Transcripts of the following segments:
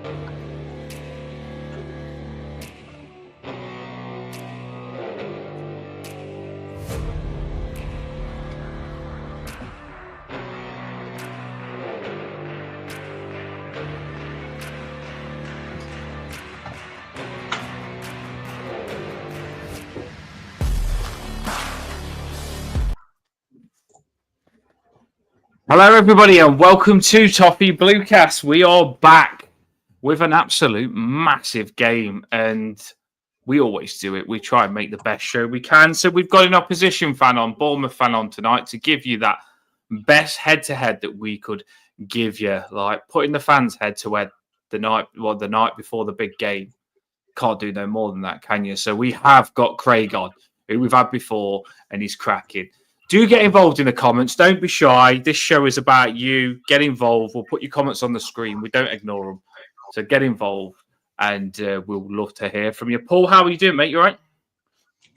Hello, everybody, and welcome to Toffee Bluecast. We are back with an absolute massive game, and we always do it. We try and make the best show we can. So we've got an opposition fan on, Bournemouth fan on tonight to give you that best head-to-head that we could give you, like putting the fans head-to-head the night before the big game. Can't do no more than that, can you? So we have got Craig on, who we've had before, and he's cracking. Do get involved in the comments. Don't be shy. This show is about you. Get involved. We'll put your comments on the screen. We don't ignore them. So get involved, and we'll love to hear from you. Paul, how are you doing, mate? You all right?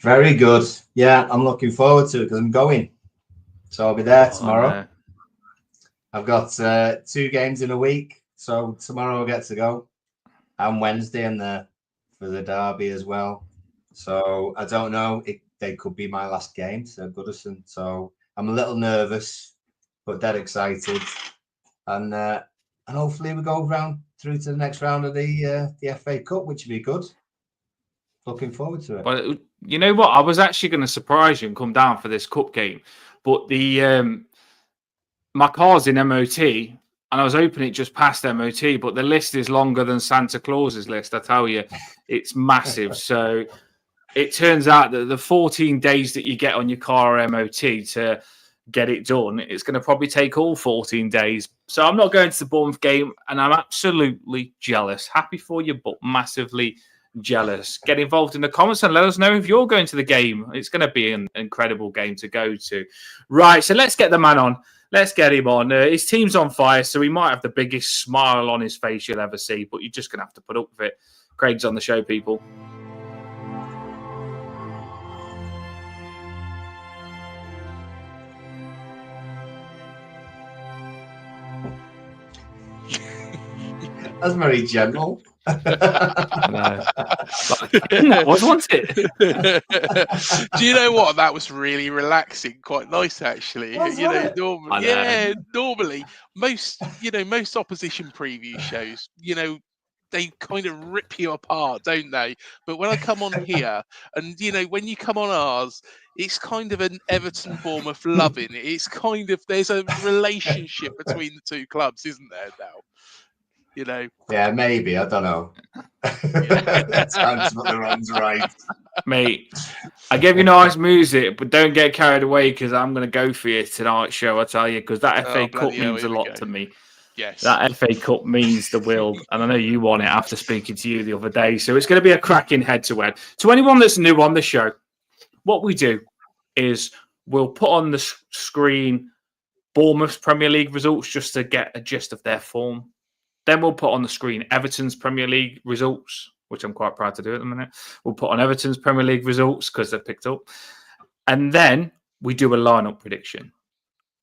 Very good. Yeah, I'm looking forward to it because I'm going. So I'll be there tomorrow. I've got 2 games in a week. So tomorrow I'll get to go. And Wednesday and for the derby as well. So I don't know. They could be my last game to Goodison. So I'm a little nervous, but dead excited. And hopefully we go through to the next round of the FA Cup, which would be good. Looking forward to it. Well, you know what? I was actually going to surprise you and come down for this cup game. But my car's in MOT, and I was hoping it just passed MOT, but the list is longer than Santa Claus's list, I tell you. It's massive. So it turns out that the 14 days that you get on your car MOT to get it done, it's going to probably take all 14 days. So I'm not going to the Bournemouth game, and I'm absolutely jealous. Happy for you, but massively jealous. Get involved in the comments and let us know if you're going to the game. It's going to be an incredible game to go to. Right, so let's get the man on. Let's get him on. His team's on fire, so he might have the biggest smile on his face you'll ever see, but you're just going to have to put up with it. Craig's on the show, people. That's very general. That was, wasn't it? Do you know what? That was really relaxing, quite nice actually. Normally most opposition preview shows, they kind of rip you apart, don't they? But when I come on here, and when you come on ours, it's kind of an Everton Bournemouth loving. It's kind of, there's a relationship between the two clubs, isn't there now? Yeah, maybe. I don't know. Times what the runs right. Mate, I give you nice music, but don't get carried away because I'm going to go for you tonight's show, I tell you, because that FA Cup means a lot to me. Yes. That FA Cup means the world, and I know you won it after speaking to you the other day, so it's going to be a cracking head-to-head. To anyone that's new on the show, what we do is we'll put on the screen Bournemouth's Premier League results just to get a gist of their form. Then we'll put on the screen Everton's Premier League results, which I'm quite proud to do at the minute. We'll put on Everton's Premier League results because they've picked up. And then we do a lineup prediction.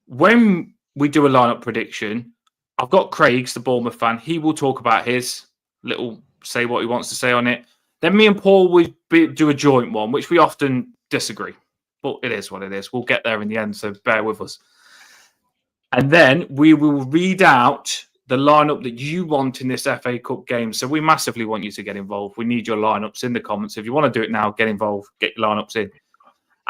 When we do a lineup prediction, I've got Craig's the Bournemouth fan. He will talk about his say what he wants to say on it. Then me and Paul will do a joint one, which we often disagree. But it is what it is. We'll get there in the end, so bear with us. And then we will read out the lineup that you want in this FA Cup game. So we massively want you to get involved. We need your lineups in the comments. If you want to do it now, get involved, get your lineups in.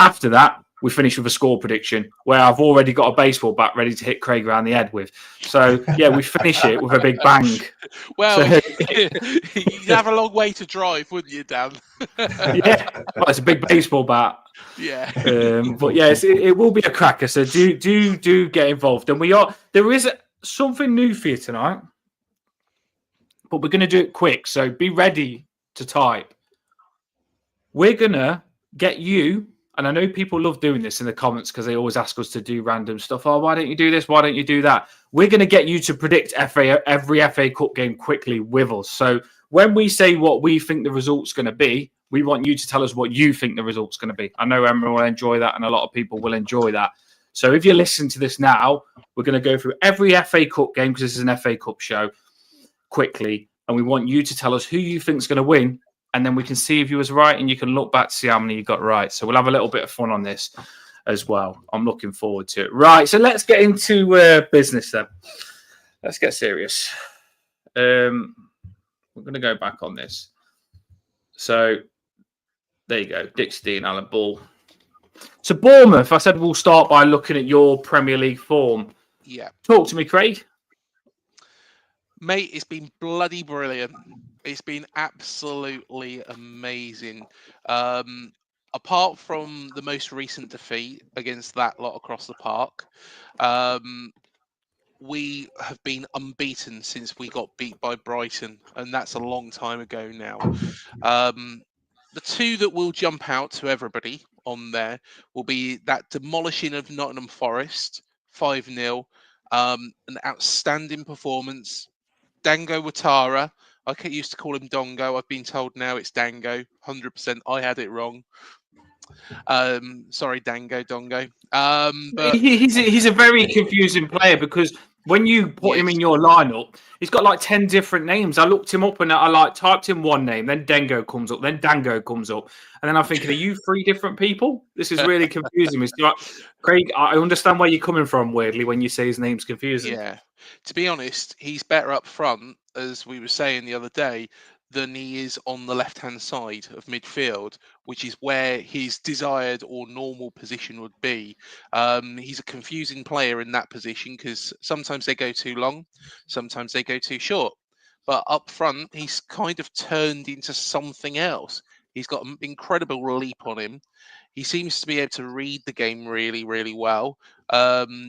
After that, we finish with a score prediction where I've already got a baseball bat ready to hit Craig around the head with. So, yeah, we finish it with a big bang. Well, you'd have a long way to drive, wouldn't you, Dan? Yeah, well, it's a big baseball bat. Yeah. But, yeah, it will be a cracker. So do get involved. And there is something new for you tonight, but we're going to do it quick. So be ready to type. We're going to get you, and I know people love doing this in the comments because they always ask us to do random stuff. Oh, why don't you do this? Why don't you do that? We're going to get you to predict every FA Cup game quickly with us. So when we say what we think the result's going to be, we want you to tell us what you think the result's going to be. I know Emma will enjoy that, and a lot of people will enjoy that. So if you listen to this now, we're going to go through every FA Cup game because this is an FA Cup show quickly. and we want you to tell us who you think is going to win, and then we can see if you was right, and you can look back to see how many you got right. So we'll have a little bit of fun on this as well. I'm looking forward to it. Right, so let's get into business then. Let's get serious. We're going to go back on this. So there you go, Dixie Dean, Alan Ball. So Bournemouth, I said we'll start by looking at your Premier League form. Yeah. Talk to me, Craig. Mate, it's been bloody brilliant. It's been absolutely amazing. Apart from the most recent defeat against that lot across the park, we have been unbeaten since we got beat by Brighton, and that's a long time ago now. The two that will jump out to everybody on there will be that demolishing of Nottingham Forest, 5-0, an outstanding performance. Dango Watara, I used to call him Dongo. I've been told now it's Dango. 100%. I had it wrong. Sorry, Dango, Dongo. But he's a very confusing player because when you put him in your lineup, he's got like 10 different names. I looked him up and I typed in one name, then Dengo comes up, then Dango comes up, and then I'm thinking, are you 3 different people? This is really confusing me. So, Craig, I understand where you're coming from. Weirdly, when you say his name's confusing. Yeah, to be honest, he's better up front, as we were saying the other day, than he is on the left-hand side of midfield, which is where his desired or normal position would be. He's a confusing player in that position because sometimes they go too long, sometimes they go too short. But up front, he's kind of turned into something else. He's got an incredible leap on him. He seems to be able to read the game really, really well.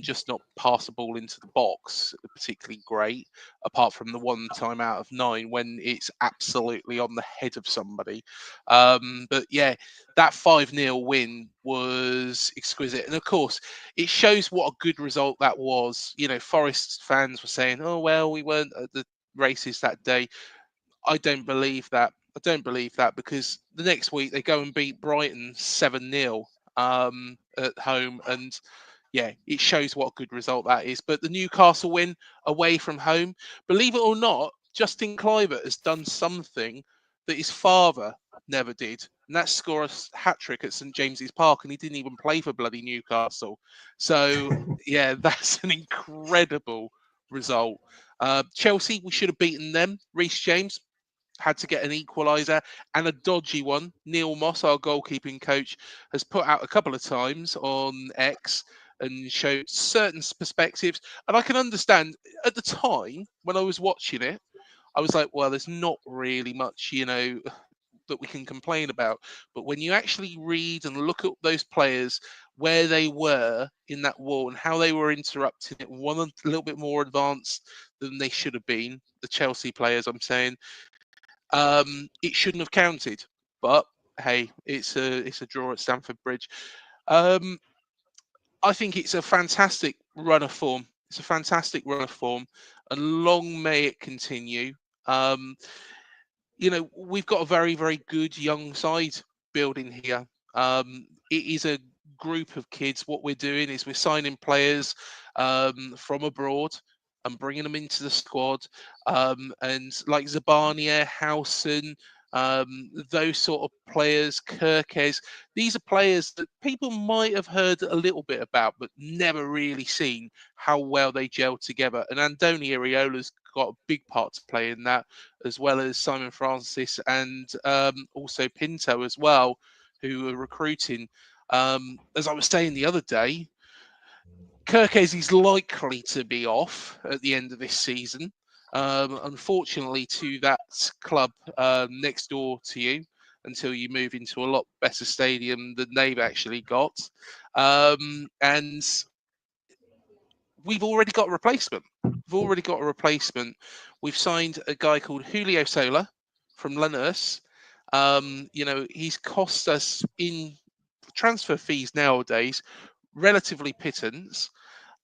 Just not pass the ball into the box particularly great, apart from the 1 time out of 9 when it's absolutely on the head of somebody. But yeah, that 5-0 win was exquisite. And of course, it shows what a good result that was. You know, Forest fans were saying, oh, well, we weren't at the races that day. I don't believe that. I don't believe that because the next week they go and beat Brighton 7-0 at home, and yeah, it shows what a good result that is. But the Newcastle win away from home, believe it or not, Justin Kluivert has done something that his father never did, and that's score a hat trick at St James's Park, and he didn't even play for bloody Newcastle. So yeah, that's an incredible result. Chelsea, we should have beaten them. Reece James had to get an equaliser and a dodgy one. Neil Moss, our goalkeeping coach, has put out a couple of times on X and showed certain perspectives. And I can understand at the time when I was watching it, I was like, well, there's not really much, that we can complain about. But when you actually read and look at those players, where they were in that wall and how they were interrupting it, one a little bit more advanced than they should have been, the Chelsea players, I'm saying, it shouldn't have counted, but hey, it's a draw at Stamford Bridge. I think it's a fantastic run of form. It's a fantastic run of form, and long may it continue. We've got a very, very good young side building here. It is a group of kids. What we're doing is we're signing players from abroad and bringing them into the squad. And like Zabania, Howson, those sort of players, Kirkes, these are players that people might have heard a little bit about, but never really seen how well they gel together. And Andoni Iriola's got a big part to play in that, as well as Simon Francis and also Pinto as well, who are recruiting. As I was saying the other day, Kirkes is likely to be off at the end of this season. Unfortunately, to that club next door to you, until you move into a lot better stadium than they've actually got. And we've already got a replacement. We've signed a guy called Julio Sola from Lanús. He's cost us in transfer fees nowadays relatively pittance.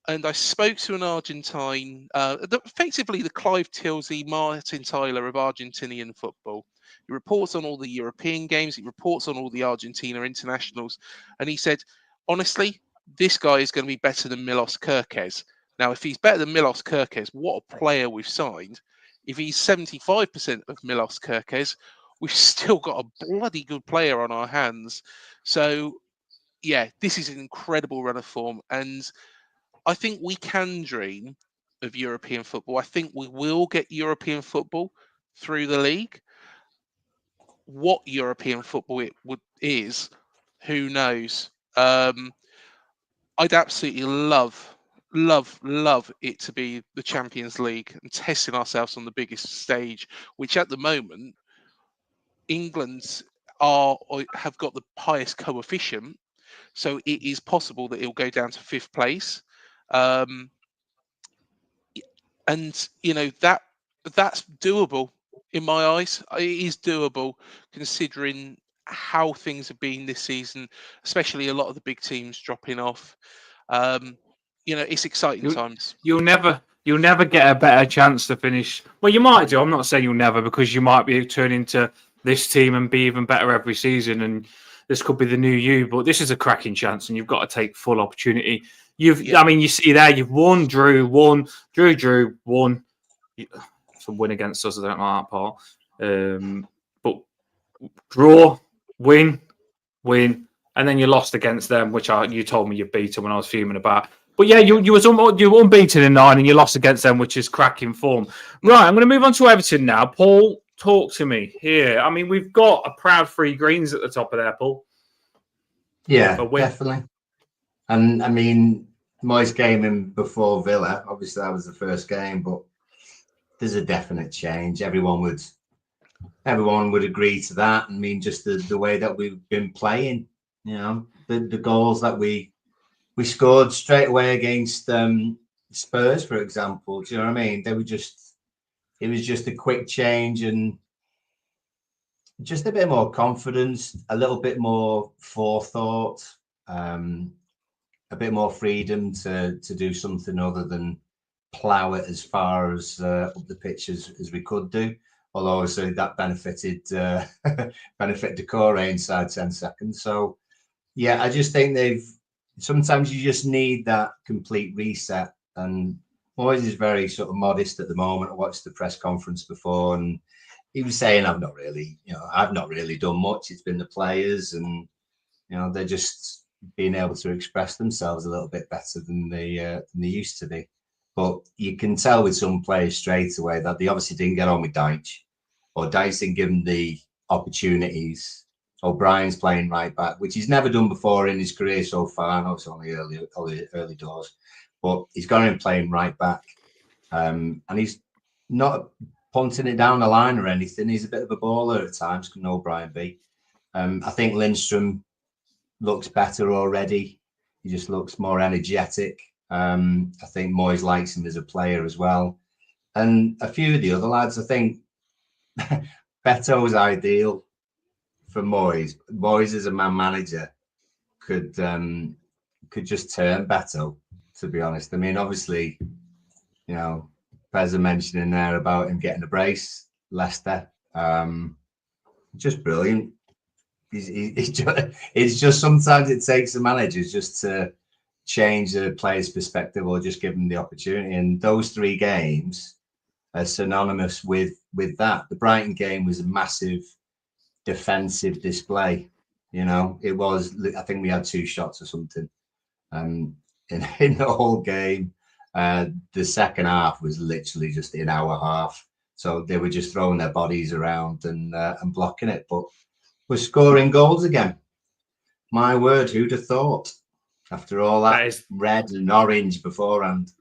And I spoke to an Argentine, effectively the Clive Tilsey, Martin Tyler of Argentinian football. He reports on all the European games. He reports on all the Argentina internationals. And he said, honestly, this guy is going to be better than Milos Kirkes. Now, if he's better than Milos Kirkes, what a player we've signed. if he's 75% of Milos Kerkez, we've still got a bloody good player on our hands. So, yeah, this is an incredible run of form. And I think we can dream of European football. I think we will get European football through the league. What European football is, who knows? I'd absolutely love it to be the Champions League and testing ourselves on the biggest stage, which at the moment England have got the highest coefficient, so it is possible that it'll go down to 5th place, and that's doable in my eyes. It is doable considering how things have been this season, especially a lot of the big teams dropping off. It's exciting times. You'll never get a better chance to finish. Well, you might do. I'm not saying you'll never, because you might be turning to this team and be even better every season, and this could be the new you. But this is a cracking chance, and you've got to take full opportunity. I mean, you see there, you've won, drew, won. It's a win against us. I don't like that part. But draw, win, and then you lost against them, which you told me you beat them when I was fuming about. But yeah, you were unbeaten in 9 and you lost against them, which is cracking form. Right, I'm going to move on to Everton now. Paul, talk to me here. I mean, we've got a proud 3 greens at the top of there, Paul. Yeah, definitely. And I mean, Moyes came in before Villa. Obviously, that was the first game, but there's a definite change. Everyone would agree to that. I mean, just the way that we've been playing, the goals that we scored straight away against Spurs, for example. Do you know what I mean? It was just a quick change and just a bit more confidence, a little bit more forethought, a bit more freedom to do something other than plough it as far as up the pitch as we could do. Although obviously that benefited Decore inside 10 seconds. So yeah, I just think sometimes you just need that complete reset. And Moyes is very sort of modest at the moment. I watched the press conference before and he was saying, I've not really done much. It's been the players and, they're just being able to express themselves a little bit better than they used to be. But you can tell with some players straight away that they obviously didn't get on with Dyche, or Dyche didn't give them the opportunities. O'Brien's playing right back, which he's never done before in his career so far. I know it's only early doors, but he's gone in playing right back. And he's not punting it down the line or anything. He's a bit of a baller at times, can O'Brien be. I think Lindstrom looks better already. He just looks more energetic. I think Moyes likes him as a player as well. And a few of the other lads, I think Beto's ideal for Moyes. Moyes as a man manager could just turn Beto, to be honest. I mean, obviously, Pezza mentioning there about him getting a brace, Leicester. Just brilliant. It's just sometimes it takes the managers just to change the player's perspective or just give them the opportunity. And those 3 games are synonymous with that. The Brighton game was a massive defensive display. It was, I think we had 2 shots or something in the whole game. The second half was literally just an hour half. So they were just throwing their bodies around and blocking it. But we're scoring goals again. My word, who'd have thought? After all that red and orange beforehand.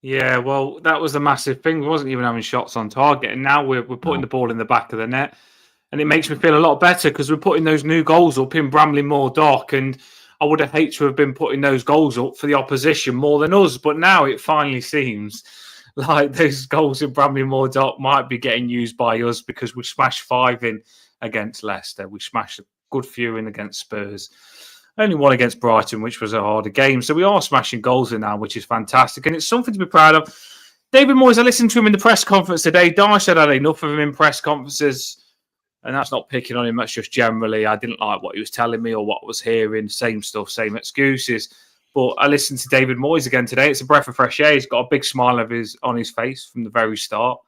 Yeah, well, that was the massive thing. We wasn't even having shots on target. And now we're putting the ball in the back of the net. And it makes me feel a lot better because we're putting those new goals up in Bramley Moor Dock. And I would have hated to have been putting those goals up for the opposition more than us. But now it finally seems like those goals in Bramley Moor Dock might be getting used by us because we smashed 5 in against Leicester. We smashed a good few in against Spurs. Only 1 against Brighton, which was a harder game. So we are smashing goals in now, which is fantastic. And it's something to be proud of. David Moyes, I listened to him in the press conference today. Dyche said I had enough of him in press conferences. And that's not picking on him. That's just generally, I didn't like what he was telling me or what I was hearing. Same stuff, same excuses. But I listened to David Moyes again today. It's a breath of fresh air. He's got a big smile on his face from the very start.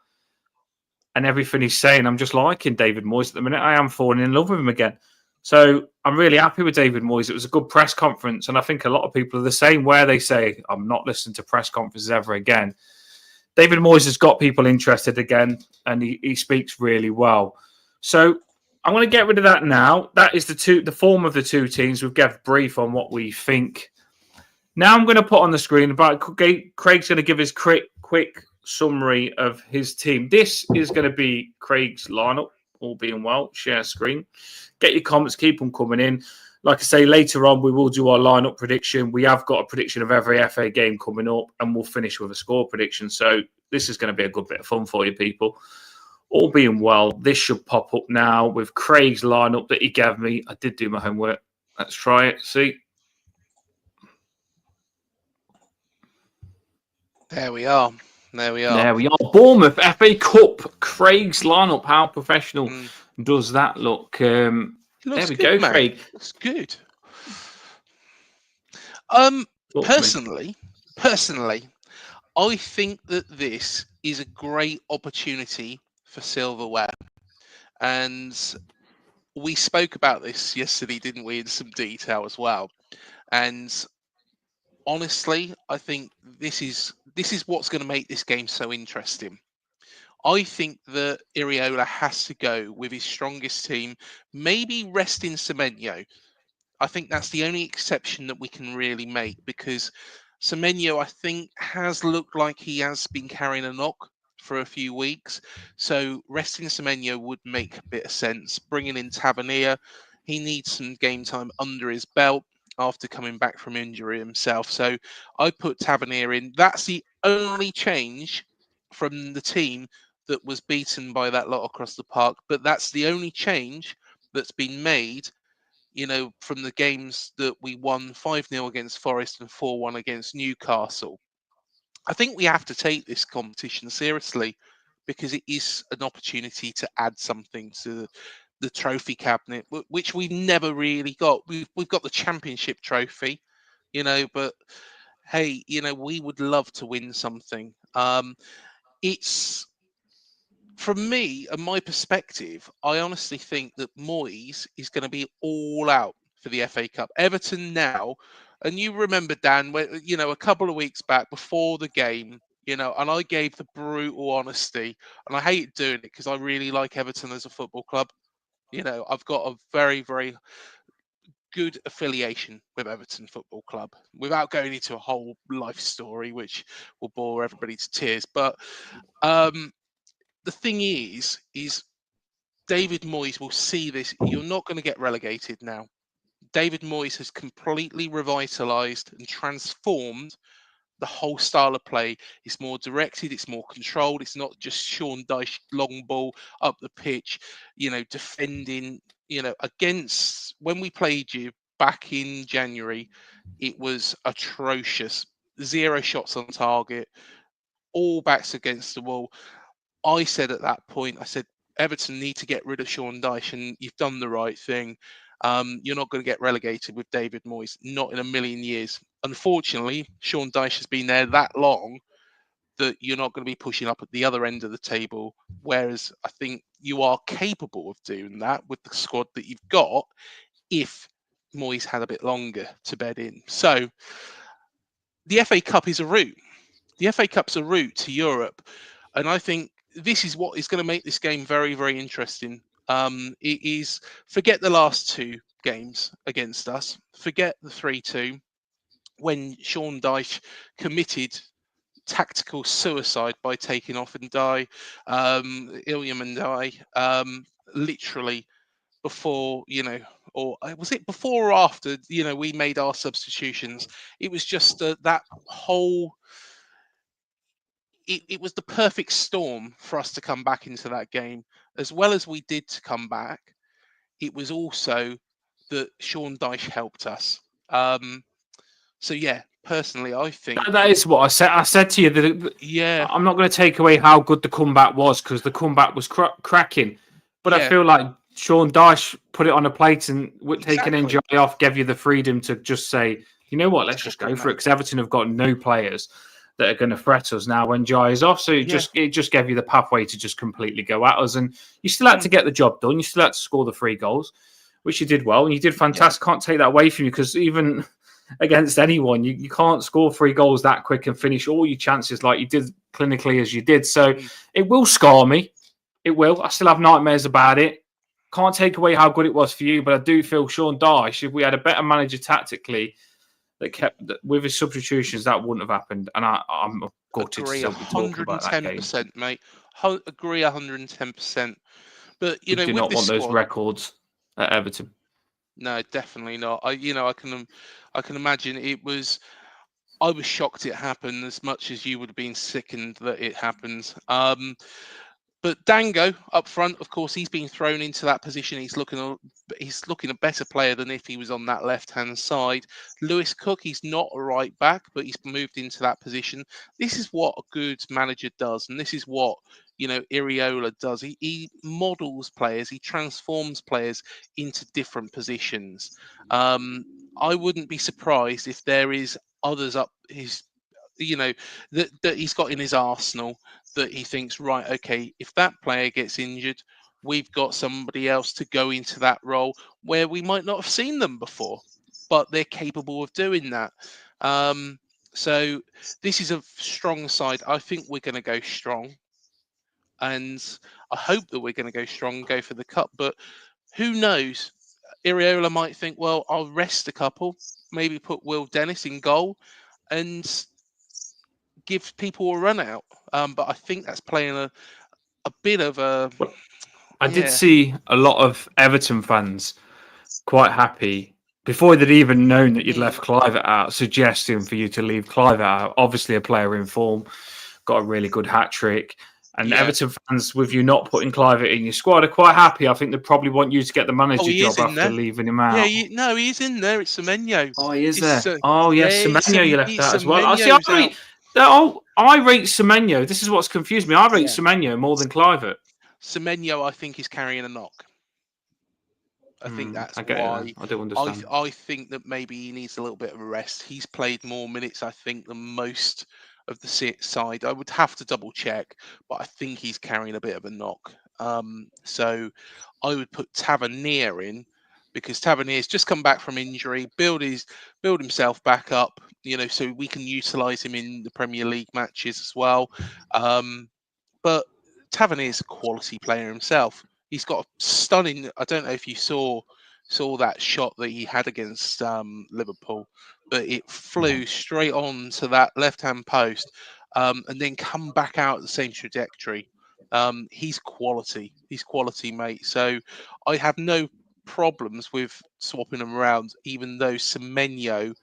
And everything he's saying, I'm just liking David Moyes at the minute. I am falling in love with him again. So I'm really happy with David Moyes. It was a good press conference. And I think a lot of people are the same, where they say, I'm not listening to press conferences ever again. David Moyes has got people interested again, and he speaks really well. So I'm going to get rid of that now. That is the form of the two teams. We've got a brief on what we think. Now I'm going to put on the screen, but Craig's going to give his quick summary of his team. This is going to be Craig's lineup, all being well. Share screen. Get your comments, keep them coming in. Like I say, later on, we will do our lineup prediction. We have got a prediction of every FA game coming up, and we'll finish with a score prediction. So this is going to be a good bit of fun for you people. All being well, this should pop up now with Craig's lineup that he gave me. I did do my homework. Let's try it. See? There we are. There we are. There we are. Bournemouth FA Cup. Craig's lineup. How professional does that look? There we go, mate. Craig. Looks good. Personally, I think that this is a great opportunity for silverware, and we spoke about this yesterday, didn't we, in some detail as well. And honestly, I think this is what's going to make this game so interesting. I think that Iriola has to go with his strongest team, maybe resting Semenyo. I think that's the only exception that we can really make, because Semenyo, I think, has looked like he has been carrying a knock for a few weeks. So resting Semenyo would make a bit of sense. Bringing in Tavernier, he needs some game time under his belt after coming back from injury himself. So I put Tavernier in. That's the only change from the team that was beaten by that lot across the park. But that's the only change that's been made, you know, from the games that we won 5-0 against Forest and 4-1 against Newcastle. I think we have to take this competition seriously, because it is an opportunity to add something to the trophy cabinet, which we've never really got. We've got the championship trophy, you know, but hey, you know, we would love to win something. It's, from me and my perspective, I honestly think that Moyes is going to be all out for the FA Cup. Everton now, and you remember, Dan, when, you know, a couple of weeks back before the game, you know, and I gave the brutal honesty, and I hate doing it because I really like Everton as a football club. You know, I've got a very, very good affiliation with Everton Football Club, without going into a whole life story, which will bore everybody to tears. But the thing is David Moyes will see this. You're not going to get relegated now. David Moyes has completely revitalised and transformed the whole style of play. It's more directed, it's more controlled. It's not just Sean Dyche long ball up the pitch, you know, defending, you know, against, when we played you back in January, it was atrocious. 0 shots on target, all backs against the wall. I said at that point, I said, Everton need to get rid of Sean Dyche, and you've done the right thing. You're not going to get relegated with David Moyes, not in a million years. Unfortunately, Sean Dyche has been there that long that you're not going to be pushing up at the other end of the table. Whereas I think you are capable of doing that with the squad that you've got, if Moyes had a bit longer to bed in. So the FA Cup is a route. The FA Cup's a route to Europe. And I think this is what is going to make this game very, very interesting. It is, forget the last 2 games against us, forget the 3-2, when Sean Dyche committed tactical suicide by taking off and Iliam and literally before, you know, or was it before or after, you know, we made our substitutions. It was just that whole, it was the perfect storm for us to come back into that game. As well as we did to come back, it was also that Sean Dyche helped us. So yeah, personally, I think that is what I said. I said to you that I'm not going to take away how good the comeback was, because the comeback was cracking. But I feel like Sean Dyche put it on a plate and taking Enjoy off, gave you the freedom to just say, you know what? Let's just go for it, because Everton have got no players that are going to threat us now when Jai is off. So it just gave you the pathway to just completely go at us. And you still had to get the job done. You still had to score the 3 goals, which you did well. And you did fantastic. Can't take that away from you, because even against anyone, you can't score 3 goals that quick and finish all your chances like you did clinically as you did. So it will scar me. It will. I still have nightmares about it. Can't take away how good it was for you, but I do feel Sean Dyche, if we had a better manager tactically that kept with his substitutions, that wouldn't have happened. And I'm gutted to still be talking about that game. 110%, mate. Agree 110%. But you do not want those records at Everton. No, definitely not. I can imagine it was. I was shocked it happened as much as you would have been sickened that it happened. But Dango up front, of course, he's been thrown into that position. He's looking a better player than if he was on that left-hand side. Lewis Cook, he's not a right back, but he's moved into that position. This is what a good manager does, and this is what Iriola does. He models players, he transforms players into different positions. I wouldn't be surprised if there is others up his, that he's got in his arsenal that he thinks, right, okay, if that player gets injured, we've got somebody else to go into that role where we might not have seen them before, but they're capable of doing that. So this is a strong side. I think we're going to go strong, and I hope that we're going to go strong and go for the cup. But who knows? Iriola might think, well, I'll rest a couple, maybe put Will Dennis in goal, and give people a run out. But I think that's playing a bit of a. I did see a lot of Everton fans quite happy before they'd even known that you'd left Clivert out, suggesting for you to leave Clivert out. Obviously, a player in form, got a really good hat trick. And Everton fans, with you not putting Clivert in your squad, are quite happy. I think they probably want you to get the manager job after leaving him out. Yeah, he is in there. It's Semenyo. Oh, he is there. Semenyo you left out as well. I rate Semenyo. This is what's confused me. I rate Semenyo more than Clivert. Semenyo, I think, is carrying a knock. I think that's why. I do understand. I think that maybe he needs a little bit of a rest. He's played more minutes, I think, than most of the side. I would have to double check, but I think he's carrying a bit of a knock. So I would put Tavernier in, because Tavernier's just come back from injury, build himself back up, so we can utilise him in the Premier League matches as well. But Tavernier's a quality player himself. He's got a stunning. I don't know if you saw that shot that he had against Liverpool, but it flew straight on to that left-hand post, and then come back out the same trajectory. He's quality. He's quality, mate. So I have no problems with swapping him around, even though Semenyo,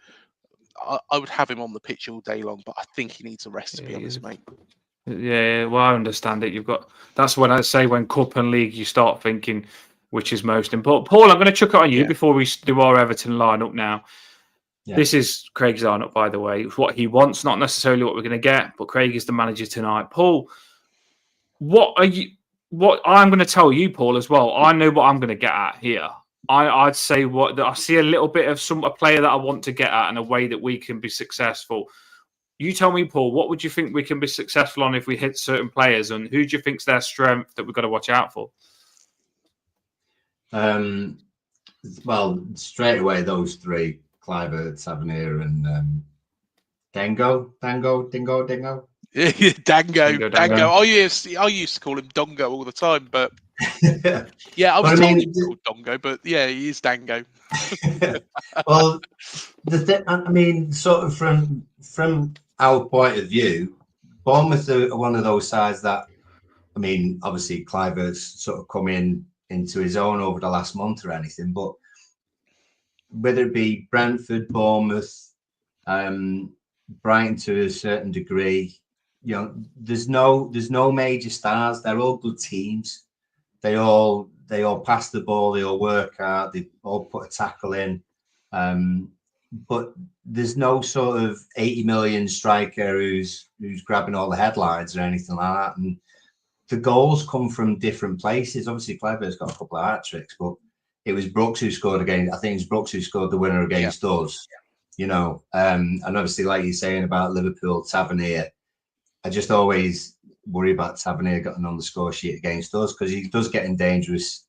I would have him on the pitch all day long, but I think he needs a rest, to be honest, mate. Yeah, well, I understand it. That's when I say when Cup and League, you start thinking which is most important. Paul, I'm going to chuck it on you before we do our Everton lineup now. Yeah. This is Craig's lineup, by the way. It's what he wants, not necessarily what we're going to get, but Craig is the manager tonight. Paul, what I'm going to tell you, Paul, as well. I know what I'm going to get at here. I'd say I see a little bit of a player that I want to get at and a way that we can be successful. You tell me, Paul, what would you think we can be successful on if we hit certain players, and who do you think's their strength that we've got to watch out for? Well, straight away, those three, Clivert, Tavernier, and Dingo. Dango. I used to call him Dongo all the time, but I was told he was called Dongo, but yeah, he is Dango. Well, sort of from our point of view, Bournemouth are one of those sides that, obviously Clivert's sort of come into his own over the last month or anything, but whether it be Brentford, Bournemouth, Brighton to a certain degree, there's no major stars. They're all good teams. They all pass the ball. They all work hard. They all put a tackle in. But there's no sort of 80 million striker who's grabbing all the headlines or anything like that. And the goals come from different places. Obviously, Clivert's got a couple of hat tricks, but it was Brooks who scored against. I think it was Brooks who scored the winner against us. you know. And obviously, like you're saying about Liverpool, Tavernier, I just always worry about Tavernier getting on the score sheet against us because he does get in dangerous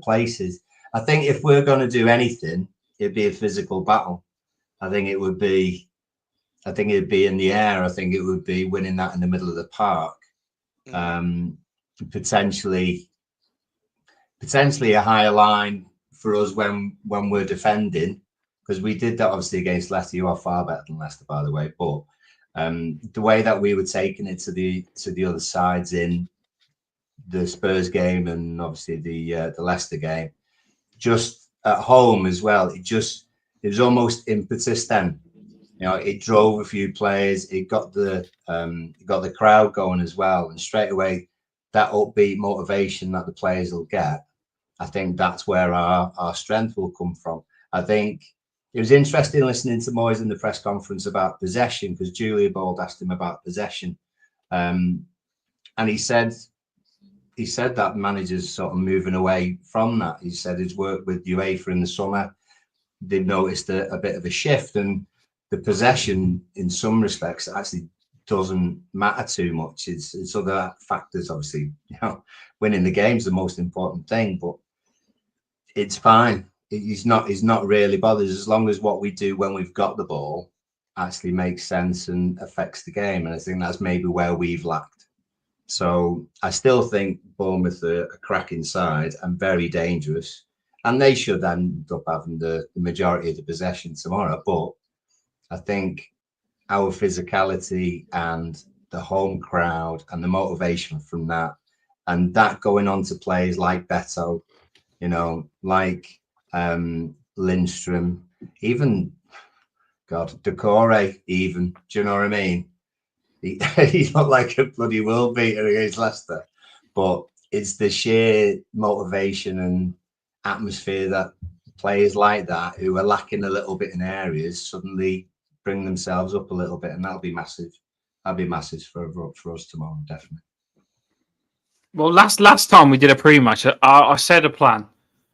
places. I think if we're going to do anything, it'd be a physical battle. I think it would be. I think it'd be in the air. I think it would be winning that in the middle of the park. Potentially a higher line for us when we're defending, because we did that obviously against Leicester. You are far better than Leicester, by the way, but the way that we were taking it to the other sides in the Spurs game and obviously the Leicester game, just at home as well, it was almost impetus then. You know, it drove a few players. It got the crowd going as well, and straight away that upbeat motivation that the players will get. I think that's where our strength will come from. I think it was interesting listening to Moyes in the press conference about possession, because Julia Bold asked him about possession, and he said that managers sort of moving away from that. He said his work with UEFA in the summer, they've noticed a bit of a shift, and the possession in some respects actually doesn't matter too much. It's other factors, obviously. You know, winning the game's the most important thing, but it's fine. He's not really bothered as long as what we do when we've got the ball actually makes sense and affects the game. And I think that's maybe where we've lacked. So I still think Bournemouth are a cracking side and very dangerous, and they should end up having the majority of the possession tomorrow. But I think our physicality and the home crowd and the motivation from that, and that going on to players like Beto, you know, like Lindstrom, even Decore, even. Do you know what I mean? He's not like a bloody world beater against Leicester, but it's the sheer motivation and atmosphere that players like that, who are lacking a little bit in areas, suddenly bring themselves up a little bit, and that'll be massive. That'll be massive for us tomorrow, definitely. Well, last time we did a pre-match, I said a plan,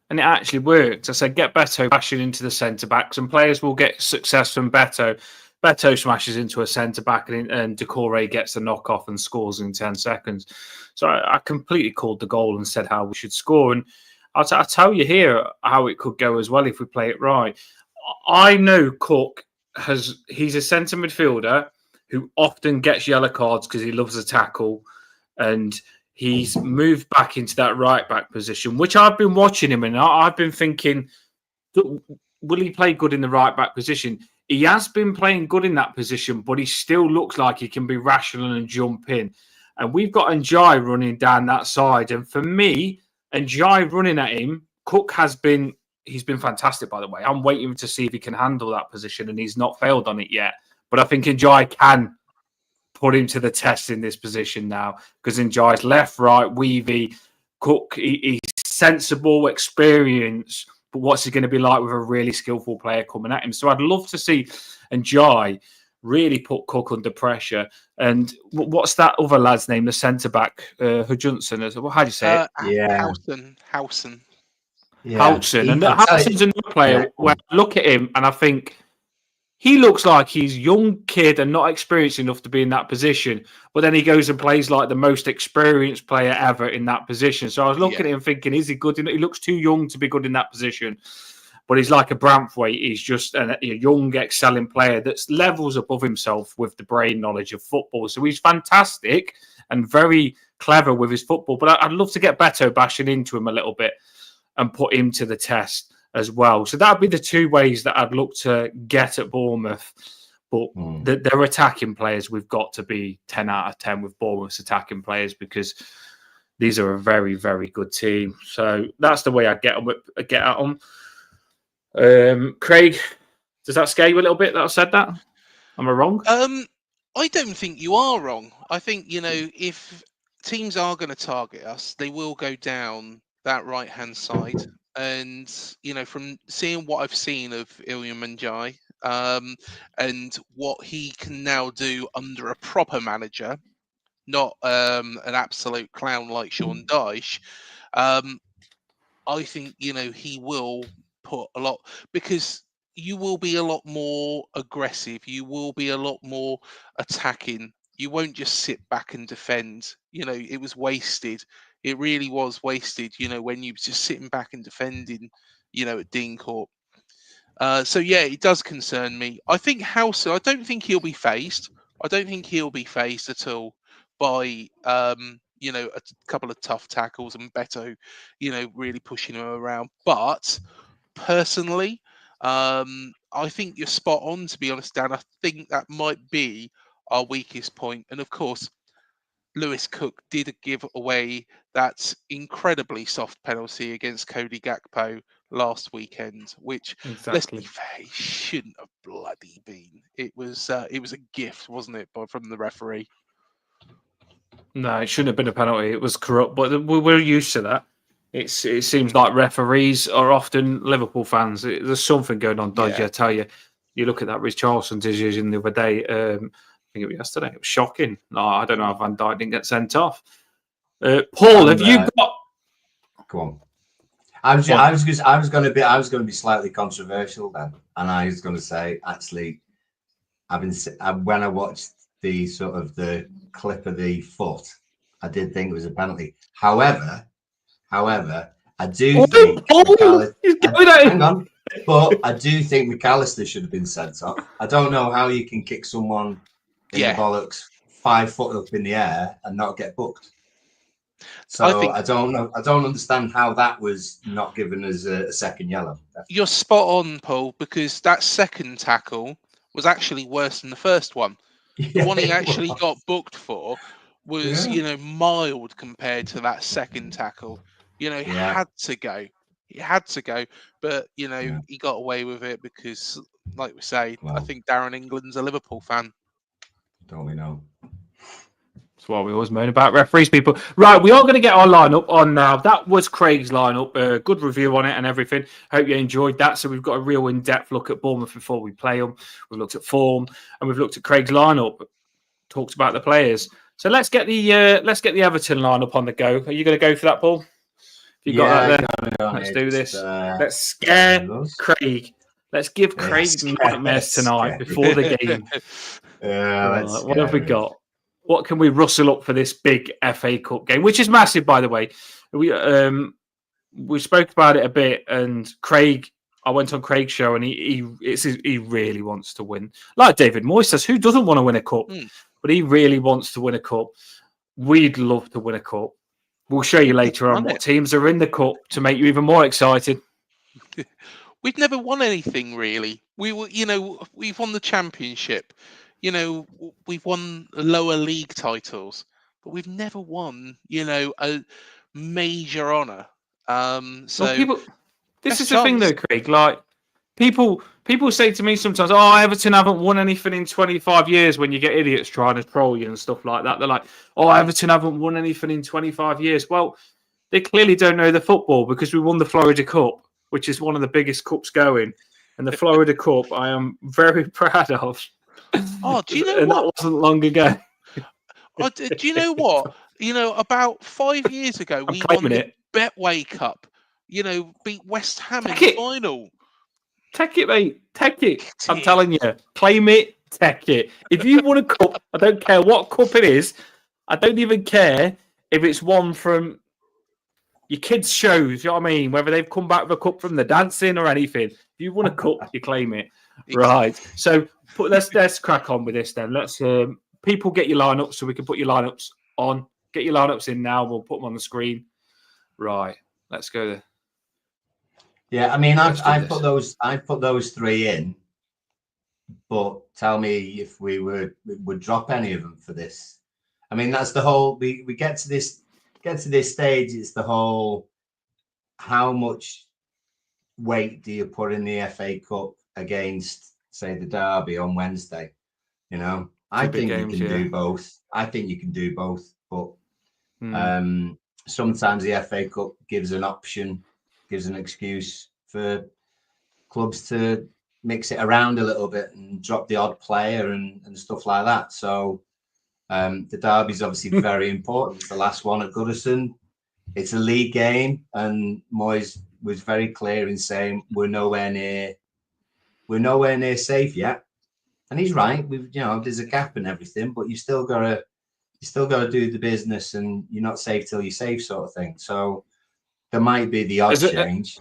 and it actually worked. I said get Beto bashing into the centre backs, and players will get success from Beto. Beto smashes into a centre back, and Decore gets the knock off and scores in 10 seconds. So I completely called the goal and said how we should score. And I'll tell you here how it could go as well if we play it right. I know Cook he's a centre midfielder who often gets yellow cards because he loves a tackle, and he's moved back into that right back position, which I've been watching him, and I've been thinking, will he play good in the right back position? He has been playing good in that position, but he still looks like he can be rational and jump in. And we've got Njai running down that side. And for me, Njai running at him, Cook he's been fantastic, by the way. I'm waiting to see if he can handle that position, and he's not failed on it yet. But I think Njai can put him to the test in this position now, because Njai's left, right, weavy. Cook, he's sensible, experienced, but what's he going to be like with a really skillful player coming at him? So I'd love to see Njai really put Cook under pressure. And what's that other lad's name, the centre-back, Hudjohnson? How do you say it? Housen. Yeah. Housen. And Housen's another player where I look at him and I think, he looks like he's a young kid and not experienced enough to be in that position. But then he goes and plays like the most experienced player ever in that position. So I was looking at him thinking, is he good? He looks too young to be good in that position. But he's like a Branthwaite. He's just a young, excelling player that's levels above himself with the brain knowledge of football. So he's fantastic and very clever with his football. But I'd love to get Beto bashing into him a little bit and put him to the test as well. So that'd be the two ways that I'd look to get at Bournemouth. But their attacking players, we've got to be 10 out of 10 with Bournemouth's attacking players, because these are a very, very good team. So that's the way I get at them. Craig, does that scare you a little bit that I said that? Am I wrong? I don't think you are wrong. I think, if teams are going to target us, they will go down that right-hand side. And, from seeing what I've seen of Iliman Njai, and what he can now do under a proper manager, not an absolute clown like Sean Dyche, I think, he will put a lot, because you will be a lot more aggressive. You will be a lot more attacking. You won't just sit back and defend. It was wasted. It really was wasted. When you were just sitting back and defending. At Dean Court. So yeah, it does concern me. I think House. I don't think he'll be phased. I don't think he'll be phased at all by a couple of tough tackles and Beto, really pushing him around. But personally, I think you're spot on. To be honest, Dan, I think that might be our weakest point. And of course, Lewis Cook did give away that incredibly soft penalty against Cody Gakpo last weekend, which, let's be Exactly. fair, he shouldn't have bloody been. It was a gift, wasn't it, from the referee? No, it shouldn't have been a penalty. It was corrupt, but we're used to that. It seems like referees are often Liverpool fans. There's something going on, Dodgy. Yeah. I tell you. You look at that Richarlison decision the other day. I think it was yesterday. It was shocking. No, I don't know how Van Dijk didn't get sent off. Paul, have you got? Go on. I was going to be slightly controversial then, and I was going to say actually, when I watched the sort of the clip of the foot, I did think it was a penalty. However, I do think hang on, but I do think McAllister should have been sent off. I don't know how you can kick someone in the bollocks 5 foot up in the air and not get booked. So I don't know. I don't understand how that was not given as a second yellow. You're spot on, Paul, because that second tackle was actually worse than the first one. The one he actually got booked for was, mild compared to that second tackle. He had to go. He had to go, but he got away with it because, like we say, I think Darren England's a Liverpool fan. Don't we know? That's why we always moan about referees, people. Right, we are going to get our lineup on now. That was Craig's lineup. Good review on it and everything. Hope you enjoyed that. So we've got a real in-depth look at Bournemouth before we play them. We've looked at form and we've looked at Craig's lineup. Talked about the players. So let's get the Everton lineup on the go. Are you going to go for that, Paul? You got that there? Let's do this. Let's scare Craig. Let's give Craig nightmares tonight before the game. What have we got? What can we rustle up for this big FA Cup game, which is massive, by the way? We spoke about it a bit, and Craig. I went on Craig's show, and he really wants to win. Like David Moyes says, who doesn't want to win a cup? But he really wants to win a cup. We'd love to win a cup. We'll show you later on what teams are in the cup to make you even more excited. We've never won anything really. We've won the championship. We've won lower league titles, but we've never won, a major honour. This is the thing though, Craig. Like people say to me sometimes, "Oh, Everton haven't won anything in 25 years." When you get idiots trying to troll you and stuff like that, they're like, "Oh, Everton haven't won anything in 25 years." Well, they clearly don't know the football because we won the Florida Cup, which is one of the biggest cups going, and the Florida Cup I am very proud of. Oh, do you know and what? That wasn't long ago. Do you know what? About 5 years ago, we won the Betway Cup. Beat West Ham in the final. Take it, mate. Take it. I'm telling you. Claim it. Take it. If you won a cup, I don't care what cup it is. I don't even care if it's one from your kids' shows. You know what I mean? Whether they've come back with a cup from the dancing or anything. If you won a cup, you claim it. Right. So let's crack on with this then. Let's people get your lineups so we can put your lineups on. Get your lineups in now. We'll put them on the screen. Right. Let's go there. Yeah, I mean, I put those three in, but tell me if we would drop any of them for this. I mean, that's the whole. We get to this stage. It's the whole. How much weight do you put in the FA Cup against, say, the derby on Wednesday? I think you can do both. I think you can do both, but sometimes the FA Cup gives an option. Gives an excuse for clubs to mix it around a little bit and drop the odd player and stuff like that. So the derby is obviously very important. It's the last one at Goodison. It's a league game, and Moyes was very clear in saying we're nowhere near we're nowhere near safe yet. And he's right. There's a gap and everything, but you still gotta do the business, and you're not safe till you're safe, sort of thing. So there might be the odd change.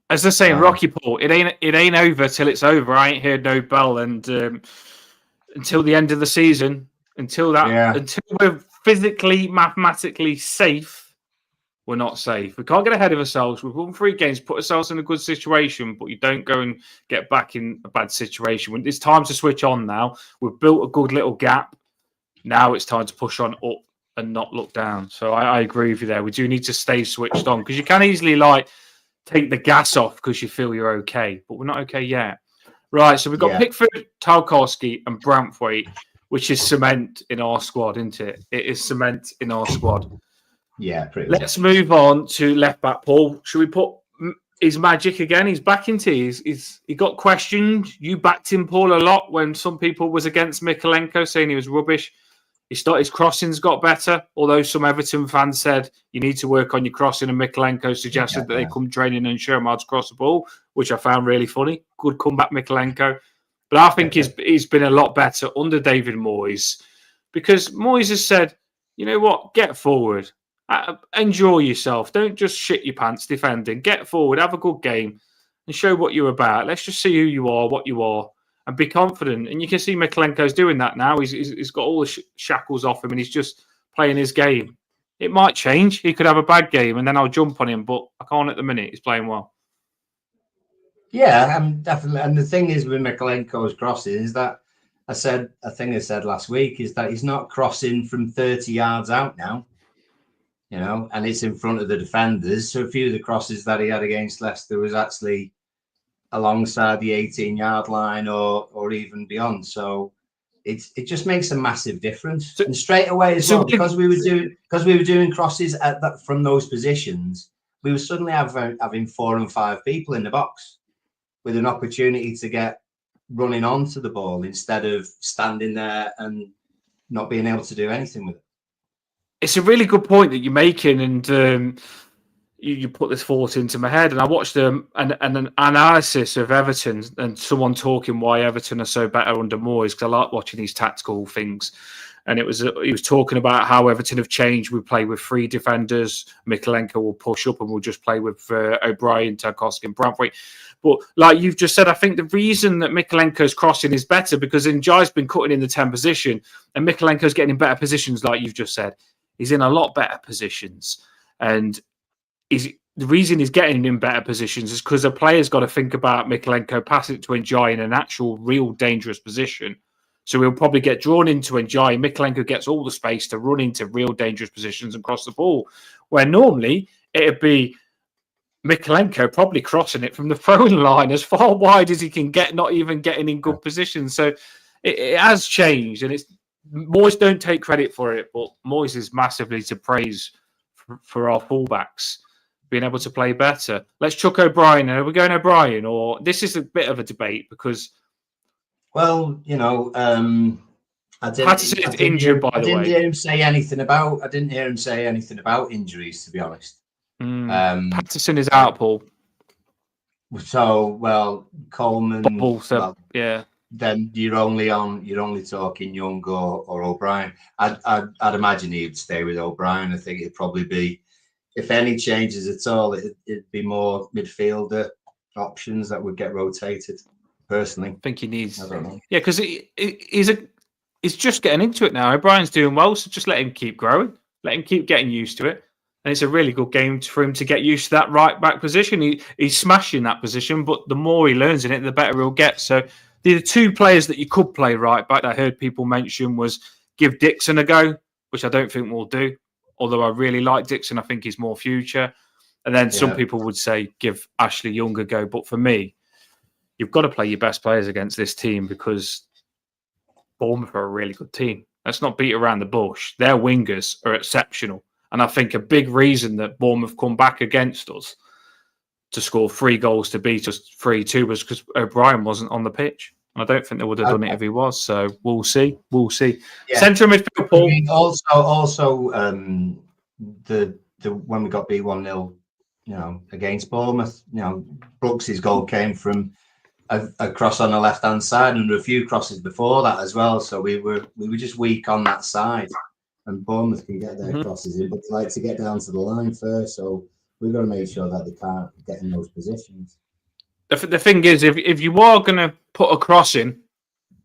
As they're saying, Rocky Paul, it ain't over till it's over. I ain't heard no bell, and until the end of the season, until we're physically, mathematically safe, we're not safe. We can't get ahead of ourselves. We've won 3 games, put ourselves in a good situation, but you don't go and get back in a bad situation. It's time to switch on now. We've built a good little gap. Now it's time to push on up and not look down. So I agree with you there. We do need to stay switched on, because you can easily take the gas off because you feel you're okay, but we're not okay yet. Right, so we've got Pickford, Tarkowski, and Branthwaite, which is cement in our squad, isn't it? It is cement in our squad. Yeah, pretty Let's move on to left back, Paul. Should we put his magic again? He's back into he got questioned. You backed him, Paul, a lot when some people was against Mikalenko, saying he was rubbish. His crossings got better, although some Everton fans said you need to work on your crossing, and Mikalenko suggested that they come training and show him how to cross the ball, which I found really funny. Good comeback, Mikalenko. But I think he's been a lot better under David Moyes, because Moyes has said, you know what, get forward. Enjoy yourself. Don't just shit your pants defending. Get forward, have a good game, and show what you're about. Let's just see who you are, what you are, and be confident. And you can see Mikalenko's doing that now. He's got all the shackles off him, and he's just playing his game. It might change. He could have a bad game, and then I'll jump on him, but I can't at the minute. He's playing well. Yeah, definitely. And the thing is with Mikalenko's crossing is that I said last week is that he's not crossing from 30 yards out now, and it's in front of the defenders. So a few of the crosses that he had against Leicester was actually alongside the 18-yard line or even beyond. So it just makes a massive difference. And straight away as well, because we were doing crosses from those positions, we were suddenly having 4 and 5 people in the box with an opportunity to get running onto the ball instead of standing there and not being able to do anything with it. It's a really good point that you're making, and you put this thought into my head. And I watched an analysis of Everton and someone talking why Everton are so better under Moyes, because I like watching these tactical things. And he was talking about how Everton have changed. We play with 3 defenders. Mikalenko will push up, and we'll just play with O'Brien, Tarkowski, and Branthwaite. But like you've just said, I think the reason that Mikalenko's crossing is better because Njai's been cutting in the 10 position, and Mikalenko's getting in better positions, like you've just said. He's in a lot better positions. And the reason he's getting in better positions is because the player's got to think about Mikalenko passing it to Njai in an actual, real dangerous position. So he'll probably get drawn into Njai. Mikalenko gets all the space to run into real dangerous positions and cross the ball, where normally it'd be Mikalenko probably crossing it from the throwing line as far wide as he can get, not even getting in good position. So it has changed, and Moyes don't take credit for it, but Moyes is massively to praise for our fullbacks being able to play better. Let's chuck O'Brien. Are we going O'Brien, or this is a bit of a debate because? Well, Patterson is injured, by the way. I didn't hear him say anything about injuries, to be honest. Patterson is out, Paul. So, Coleman. Yeah. Then you're only talking Young or O'Brien. I'd imagine he'd stay with O'Brien. I think it'd probably be, if any changes at all, it'd be more midfielder options that would get rotated. Personally, I think he needs. I don't know. Yeah, because he's just getting into it now. O'Brien's doing well, so just let him keep growing. Let him keep getting used to it. And it's a really good game for him to get used to that right back position. He's smashing that position, but the more he learns in it, the better he'll get. So the 2 players that you could play right back, I heard people mention, was give Dixon a go, which I don't think we'll do. Although I really like Dixon, I think he's more future. And then some people would say give Ashley Young a go. But for me, you've got to play your best players against this team because Bournemouth are a really good team. Let's not beat around the bush. Their wingers are exceptional. And I think a big reason that Bournemouth come back against us to score 3 goals to beat us 3-2 was because O'Brien wasn't on the pitch. And I don't think they would have done it if he was. So we'll see. Yeah. Central midfield, Paul. Also, when we got beat 1-0, against Bournemouth, Brooks' goal came from a cross on the left hand side and a few crosses before that as well. So we were just weak on that side, and Bournemouth can get their crosses in, but they like to get down to the line first. So we've got to make sure that they can't get in those positions. The thing is, if you are going to put a cross in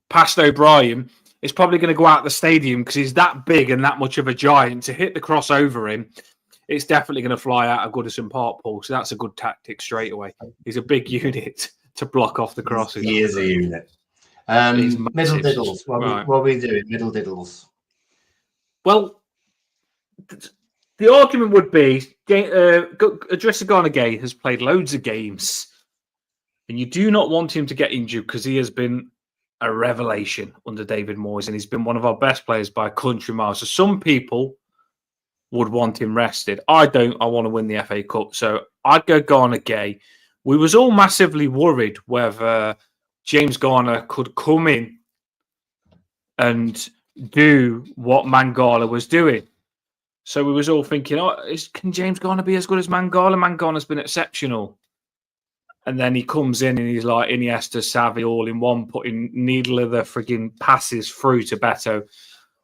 past O'Brien, it's probably going to go out the stadium because he's that big and that much of a giant. To hit the cross over him, it's definitely going to fly out of Goodison Park, Paul. So that's a good tactic straight away. He's a big unit to block off the crosses. He is a unit. Middle diddles. What are we doing? Middle diddles. Well, the argument would be Idrissa Gana Gueye has played loads of games, and you do not want him to get injured because he has been a revelation under David Moyes, and he's been one of our best players by a country mile. So some people would want him rested. I don't. I want to win the FA Cup, so I'd go Gana Gueye. We was all massively worried whether James Garner could come in and do what Mangala was doing. So we was all thinking, can James Garner be as good as Mangala? Mangala's been exceptional. And then he comes in and he's like Iniesta, Xavi, all in one, putting needle of the frigging passes through to Beto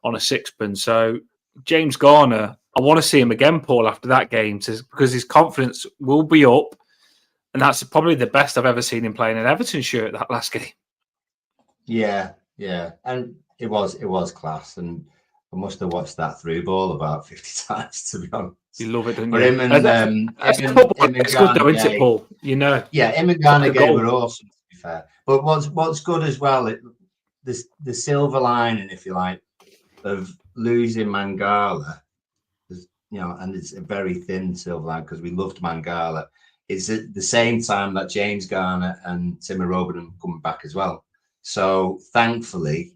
on a sixpence. So James Garner, I want to see him again, Paul, after that game, because his confidence will be up. And that's probably the best I've ever seen him playing an Everton shirt that last game. Yeah. And it was class. And I must have watched that through ball about 50 times, to be honest. You love it, don't you? But him and it's good though, isn't it, Paul? You know. Yeah, him and Gana Gueye were awesome, to be fair. But what's good as well, the silver lining, if you like, of losing Mangala, and it's a very thin silver line because we loved Mangala. It's at the same time that James Garner and Timo Robertson coming back as well. So thankfully,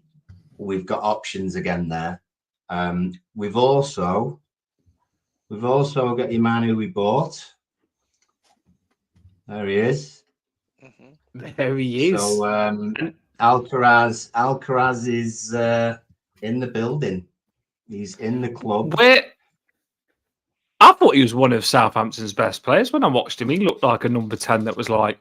we've got options again there. We've also got Imanu we bought. There he is. Mm-hmm. There he is. So Alcaraz is in the building. He's in the club. I thought he was one of Southampton's best players when I watched him. He looked like a number 10 that was like,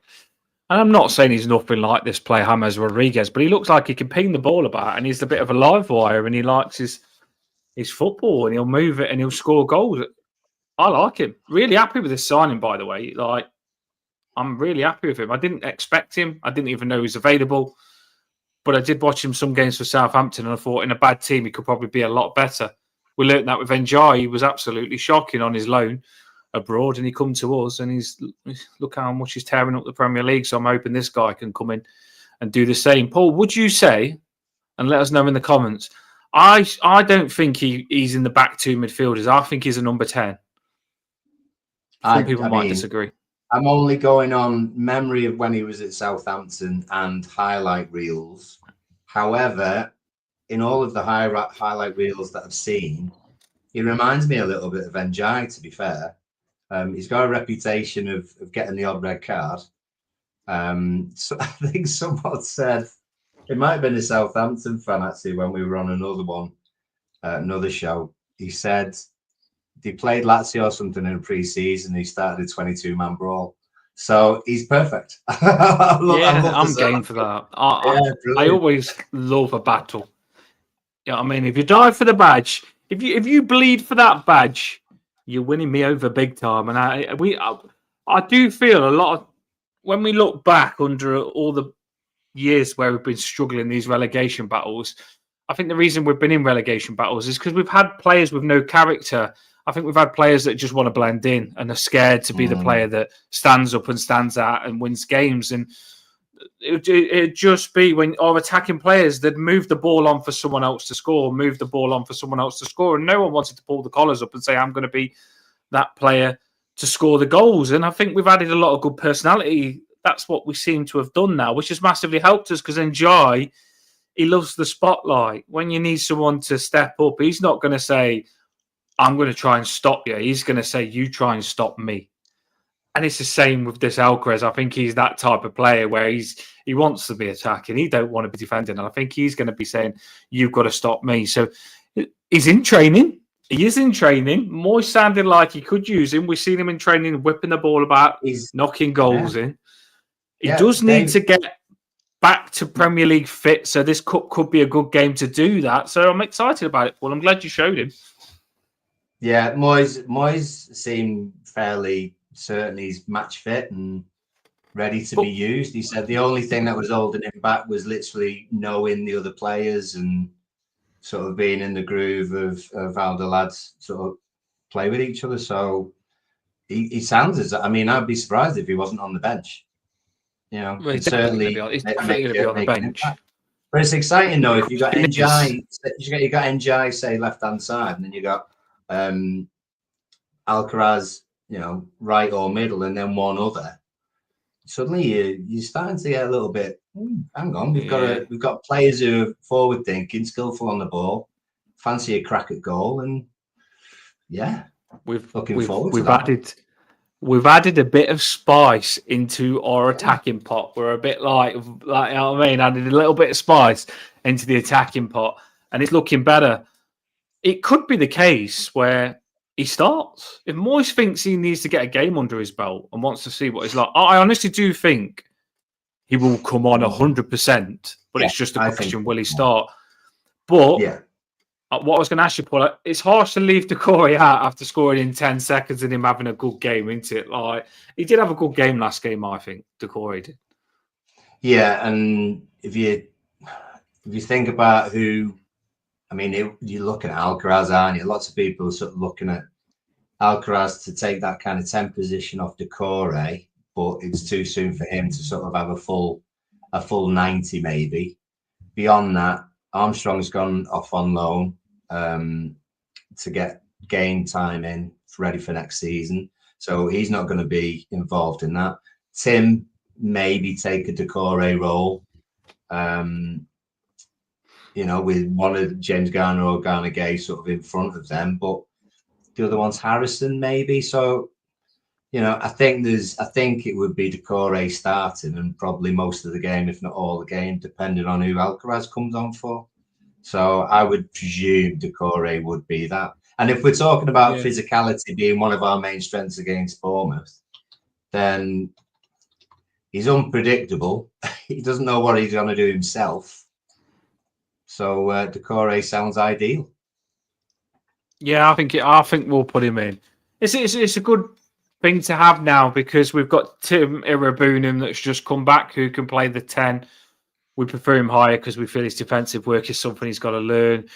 and I'm not saying he's nothing like this player, James Rodriguez, but he looks like he can ping the ball about and he's a bit of a live wire and he likes his football and he'll move it and he'll score goals. I like him. Really happy with this signing, by the way. Like, I'm really happy with him. I didn't expect him. I didn't even know he was available. But I did watch him some games for Southampton and I thought in a bad team he could probably be a lot better. We learnt that with Njai. He was absolutely shocking on his loan abroad and he come to us and look how much he's tearing up the Premier League. So I'm hoping this guy can come in and do the same. Paul, would you say, and let us know in the comments, I don't think he's in the back two midfielders. I think he's a number 10. Some people might disagree. I'm only going on memory of when he was at Southampton and highlight reels. However, in all of the highlight reels that I've seen, he reminds me a little bit of Njai, to be fair. He's got a reputation of getting the odd red card. So I think someone said, it might have been a Southampton fan actually, when we were on another show. He said they played Lazio or something in a pre-season. He started a 22-man brawl. So he's perfect. I'm game for that. I always love a battle. Yeah, I mean, if you die for the badge, if you bleed for that badge, you're winning me over big time. And I do feel a lot of, when we look back under all the years where we've been struggling these relegation battles, I think the reason we've been in relegation battles is because we've had players with no character. I think we've had players that just want to blend in and are scared to be the player that stands up and stands out and wins games. And it'd just be when our attacking players that move the ball on for someone else to score, and no one wanted to pull the collars up and say, I'm going to be that player to score the goals. And I think we've added a lot of good personality. That's what we seem to have done now, which has massively helped us because Njai, he loves the spotlight. When you need someone to step up, he's not going to say, I'm going to try and stop you. He's going to say, you try and stop me. And it's the same with this Alcaraz. I think he's that type of player where he wants to be attacking. He don't want to be defending. And I think he's going to be saying, you've got to stop me. So he's in training. He is in training. Moyes sounded like he could use him. We've seen him in training, whipping the ball about, knocking goals in. He does need to get back to Premier League fit, so this cup could be a good game to do that. So I'm excited about it, Paul. I'm glad you showed him. Yeah, Moyes seemed fairly certain he's match fit and ready to be used. He said the only thing that was holding him back was literally knowing the other players and sort of being in the groove of how the lads sort of play with each other. So he sounds as, I mean, I'd be surprised if he wasn't on the bench. You know, Well, and he's definitely certainly going to be on the bench. But it's exciting though if you got NJ, you got NJ say left hand side, and then you got Alcaraz, you know, right or middle, and then one other. Suddenly you're starting to get a little bit. Hang on, we've got players who are forward thinking, skillful on the ball, fancy a crack at goal, and we've added a bit of spice into our attacking pot. We're a bit like you know what I mean, added a little bit of spice into the attacking pot, and it's looking better. It could be the case where he starts. If Moyes thinks he needs to get a game under his belt and wants to see what he's like, I honestly do think he will come on 100%, but it's just a question, will he start? But what I was going to ask you, Paul, it's harsh to leave Decore out after scoring in 10 seconds and him having a good game, isn't it? Like, he did have a good game last game, I think, Decore did. Yeah, and if you think about who, I mean, you're looking at Alcaraz, aren't you? Lots of people are sort of looking at Alcaraz to take that kind of 10 position off Decore, but it's too soon for him to sort of have a full 90 maybe. Beyond that, Armstrong's gone off on loan to get game time in, ready for next season. So he's not going to be involved in that. Tim maybe take a Decore role. You know, with one of James Garner or Garner Gay sort of in front of them, but the other one's Harrison maybe. So, you know, I think it would be Decore starting and probably most of the game, if not all the game, depending on who Alcaraz comes on for. So I would presume Decore would be that. And if we're talking about physicality being one of our main strengths against Bournemouth, then he's unpredictable. He doesn't know what he's going to do himself. So Decore sounds ideal. Yeah, I think we'll put him in. It's a good thing to have now because we've got Tim Irabunum that's just come back who can play the 10. We prefer him higher because we feel his defensive work is something he's got to learn.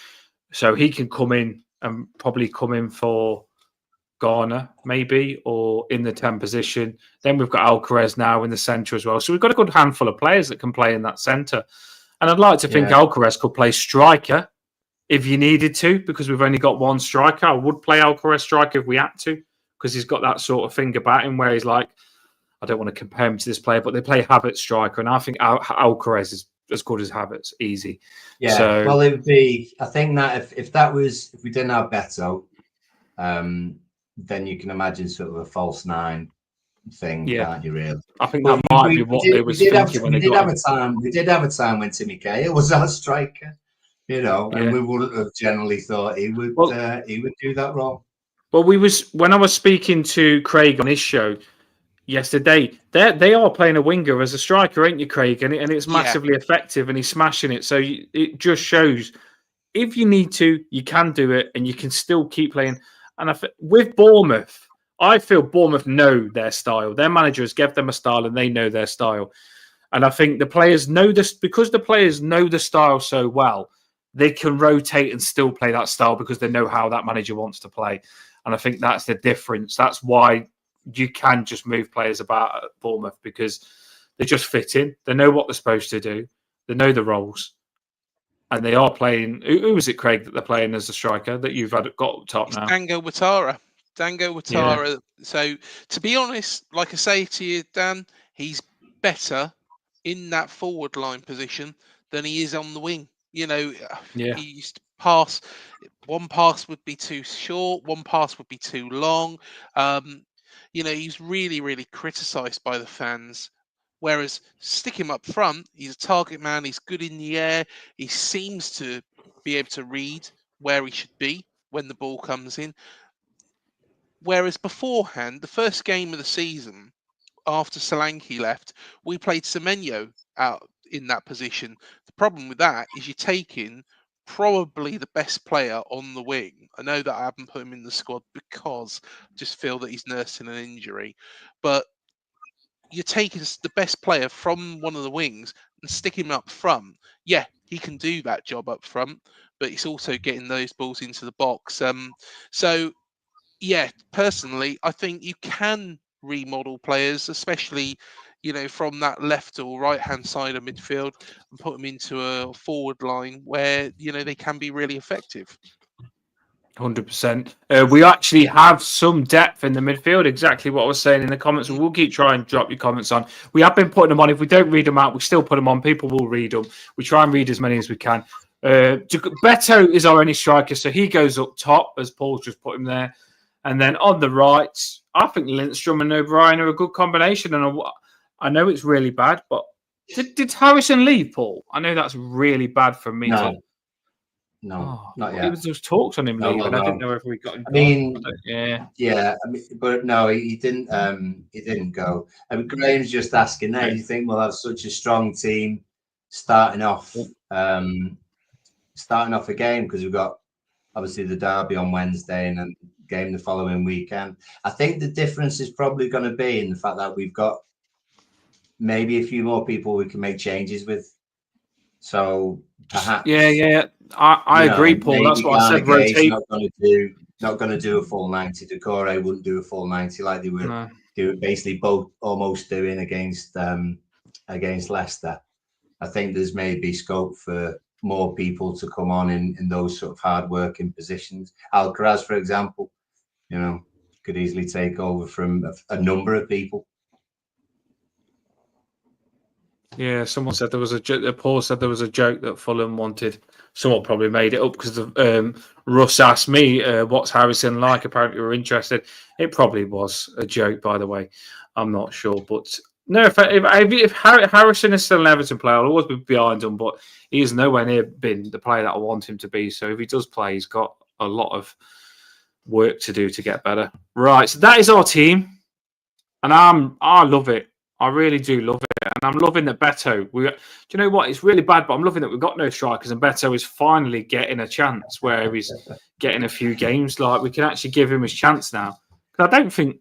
So he can come in and probably come in for Garner, maybe, or in the 10 position. Then we've got Alcaraz now in the centre as well. So we've got a good handful of players that can play in that centre. And I'd like to think Alcaraz could play striker if you needed to, because we've only got one striker. I would play Alcaraz striker if we had to, because he's got that sort of thing about him where he's like, I don't want to compare him to this player, but they play Havertz striker, and I think Alcaraz is as good as Havertz, easy. Yeah, so, well, it would be. I think that if we didn't have Beto, then you can imagine sort of a false 9 thing, can't you? Really, I think that might be what they were thinking when they got him. We did have a time when Timmy Cahill was our striker, you know, and we wouldn't have generally thought he would do that role. Well, when I was speaking to Craig on his show yesterday, they are playing a winger as a striker, ain't you, Craig? And it's massively effective, and he's smashing it. So it just shows if you need to, you can do it, and you can still keep playing. And with Bournemouth, I feel Bournemouth know their style. Their managers gave them a style, and they know their style. And I think the players know this because the players know the style so well. They can rotate and still play that style because they know how that manager wants to play. And I think that's the difference. That's why you can just move players about at Bournemouth, because they just fit in. They know what they're supposed to do. They know the roles. And they are playing. Who was it, Craig, that they're laying as a striker that you've got top now? Dango Ouattara. Yeah. So, to be honest, like I say to you, Dan, he's better in that forward line position than he is on the wing. You know, he used to pass. One pass would be too short. One pass would be too long. You know, he's really, really criticised by the fans. Whereas stick him up front, he's a target man. He's good in the air. He seems to be able to read where he should be when the ball comes in. Whereas beforehand, the first game of the season, after Solanke left, we played Semenyo out in that position. The problem with that is you're taking probably the best player on the wing. I know that I haven't put him in the squad because I just feel that he's nursing an injury, but you're taking the best player from one of the wings and sticking him up front. Yeah, he can do that job up front, but he's also getting those balls into the box. So yeah, personally, I think you can remodel players, especially from that left or right hand side of midfield, and put them into a forward line where they can be really effective. 100%. We actually have some depth in the midfield. Exactly what I was saying in the comments. We'll keep trying to drop your comments on. We have been putting them on. If we don't read them out, we still put them on. People will read them. We try and read as many as we can. Beto is our only striker, so he goes up top, as Paul's just put him there. And then on the right, I think Lindstrom and O'Brien are a good combination. And I know it's really bad, but did Harrison leave, Paul? I know that's really bad for me. No, not yet. It was just talks on him leaving. No. I didn't know if we got him. Yeah. But no, he didn't. He didn't go. Graham's just asking now. Do you think we'll have such a strong team starting off a game, because we've got obviously the derby on Wednesday and then game the following weekend? I think the difference is probably going to be in the fact that we've got maybe a few more people we can make changes with. So perhaps, I agree, Paul. That's what I said. Rotate. Not going to do a full 90. Decore wouldn't do a full 90 like they were basically both almost doing against Leicester. I think there's maybe scope for more people to come on in those sort of hard working positions. Alcaraz, for example, could easily take over from a number of people. Yeah, someone said there was a joke. Paul said there was a joke that Fulham wanted. Someone probably made it up because Russ asked me, "What's Harrison like?" Apparently, we're interested. It probably was a joke, by the way. I'm not sure, but no. If Harrison is still an Everton player, I'll always be behind him. But he is nowhere near been the player that I want him to be. So if he does play, he's got a lot of work to do to get better. Right, so that is our team, and I love it. I really do love it. And I'm loving that Beto. Do you know what? It's really bad, but I'm loving that we've got no strikers, and Beto is finally getting a chance where he's getting a few games. Like, we can actually give him his chance now. I don't think,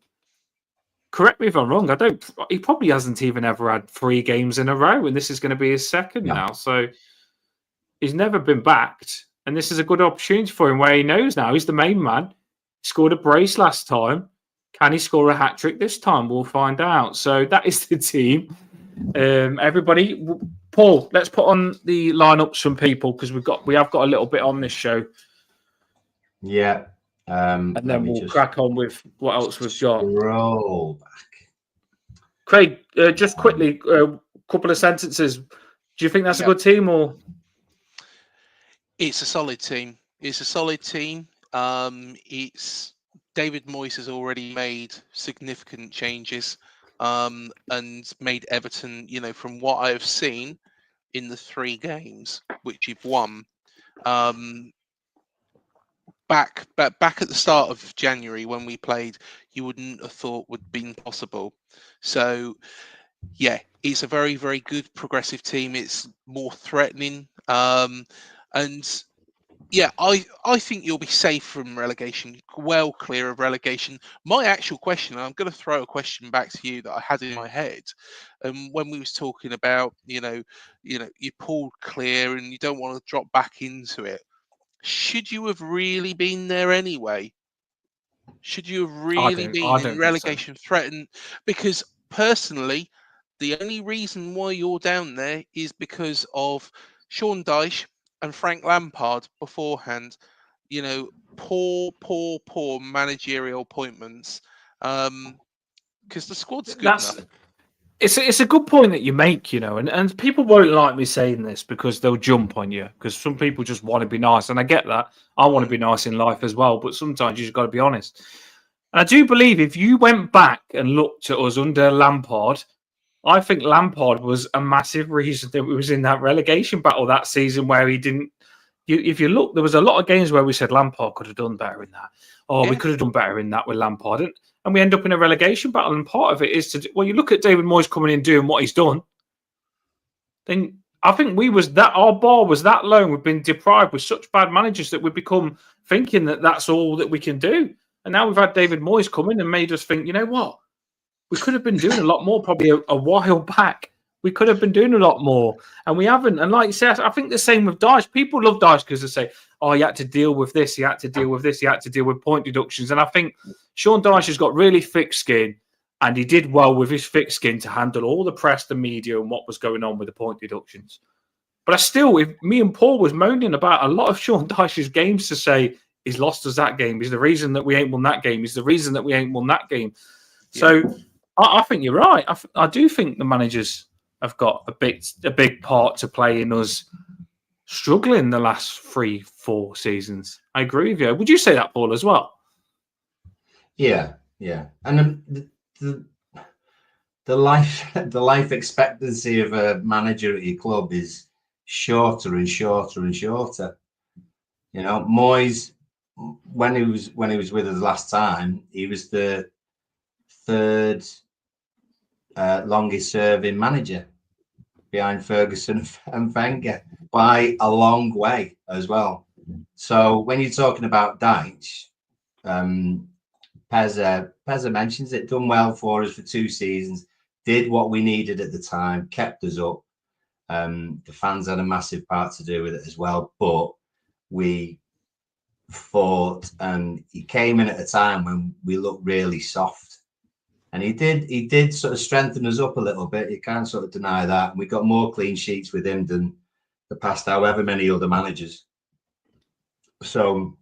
correct me if I'm wrong, he probably hasn't even ever had 3 games in a row, and this is going to be his second now. So he's never been backed, and this is a good opportunity for him where he knows now he's the main man. He scored a brace last time. Can he score a hat-trick this time? We'll find out. So that is the team. Everybody, Paul, let's put on the lineups from people, because we have got a little bit on this show. Yeah. And then we'll crack on with what else we've got. Roll back. Craig, just quickly, a couple of sentences. Do you think that's a good team, or? It's a solid team. It's David Moyes has already made significant changes and made Everton, from what I've seen in the 3 games which you've won, back at the start of January when we played, you wouldn't have thought would have been possible. So, yeah, it's a very, very good progressive team. It's more threatening. And yeah, I think you'll be safe from relegation, well clear of relegation. My actual question, and I'm going to throw a question back to you that I had in my head, and when we was talking about, you pulled clear and you don't want to drop back into it. Should you have really been there anyway? Should you have really been in relegation threatened? Because personally, the only reason why you're down there is because of Sean Dyche and Frank Lampard beforehand. Poor managerial appointments. Because the squad's good enough. It's a good point that you make, and people won't like me saying this because they'll jump on you, because some people just want to be nice, and I get that. I want to be nice in life as well, but sometimes you just got to be honest. And I do believe if you went back and looked at us under Lampard, I think Lampard was a massive reason that we was in that relegation battle that season, where he didn't. If you look, there was a lot of games where we said Lampard could have done better in that. We could have done better in that with Lampard. And we end up in a relegation battle. And part of it is you look at David Moyes coming in doing what he's done. then I think our bar was that low. And we've been deprived with such bad managers that we've become thinking that that's all that we can do. And now we've had David Moyes come in and made us think, you know what? We could have been doing a lot more probably a while back. We could have been doing a lot more, and we haven't. And like you said, I think the same with Dyche. People love Dyche because they say, oh, he had to deal with this, he had to deal with this, he had to deal with point deductions. And I think Sean Dyche has got really thick skin, and he did well with his thick skin to handle all the press, the media, and what was going on with the point deductions. But if me and Paul was moaning about a lot of Sean Dyche's games to say he's lost us that game, he's the reason that we ain't won that game, he's the reason that we ain't won that game. Yeah. So I think you're right. I do think the managers have got a big part to play in us struggling the last 3-4 seasons. I agree with you. Would you say that, Paul, as well? Yeah. And the life expectancy of a manager at your club is shorter and shorter and shorter. You know, Moyes, when he was with us last time, he was the third longest serving manager behind Ferguson and Wenger by a long way as well. So when you're talking about Dyche, Pezza mentions it, done well for us for 2 seasons, did what we needed at the time, kept us up. The fans had a massive part to do with it as well, but we fought, and he came in at a time when we looked really soft. And he did sort of strengthen us up a little bit. You can't sort of deny that. And we got more clean sheets with him than the past however many other managers. So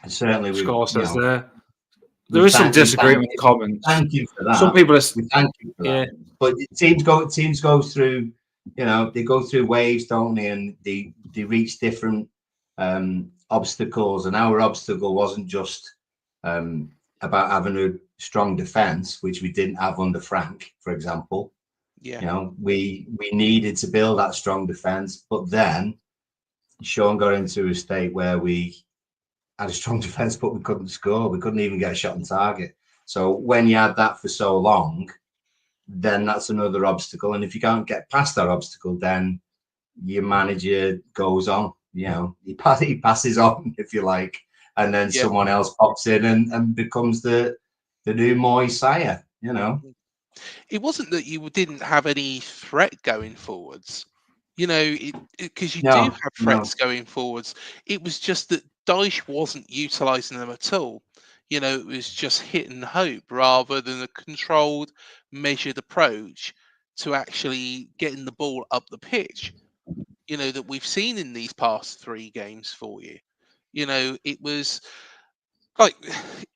certainly there is some disagreement with comments. Thank you for that. Some people are thank you for that. Yeah. But teams go through, you know, they go through waves, don't they? And they reach different obstacles. And our obstacle wasn't just about having a strong defense, which we didn't have under Frank, for example. Yeah, you know, we needed to build that strong defense, but then Sean got into a state where we had a strong defense, but we couldn't score. We couldn't even get a shot on target. So when you had that for so long, then that's another obstacle. And if you can't get past that obstacle, then your manager goes on. You know, he passes on, if you like, and then someone else pops in and becomes the new Moyes, you know. It wasn't that you didn't have any threat going forwards, you know, because you do have threats going forwards. It was just that Dyche wasn't utilising them at all. You know, it was just hit and hope rather than a controlled, measured approach to actually getting the ball up the pitch, you know, that we've seen in these past 3 games for you. You know, it was like,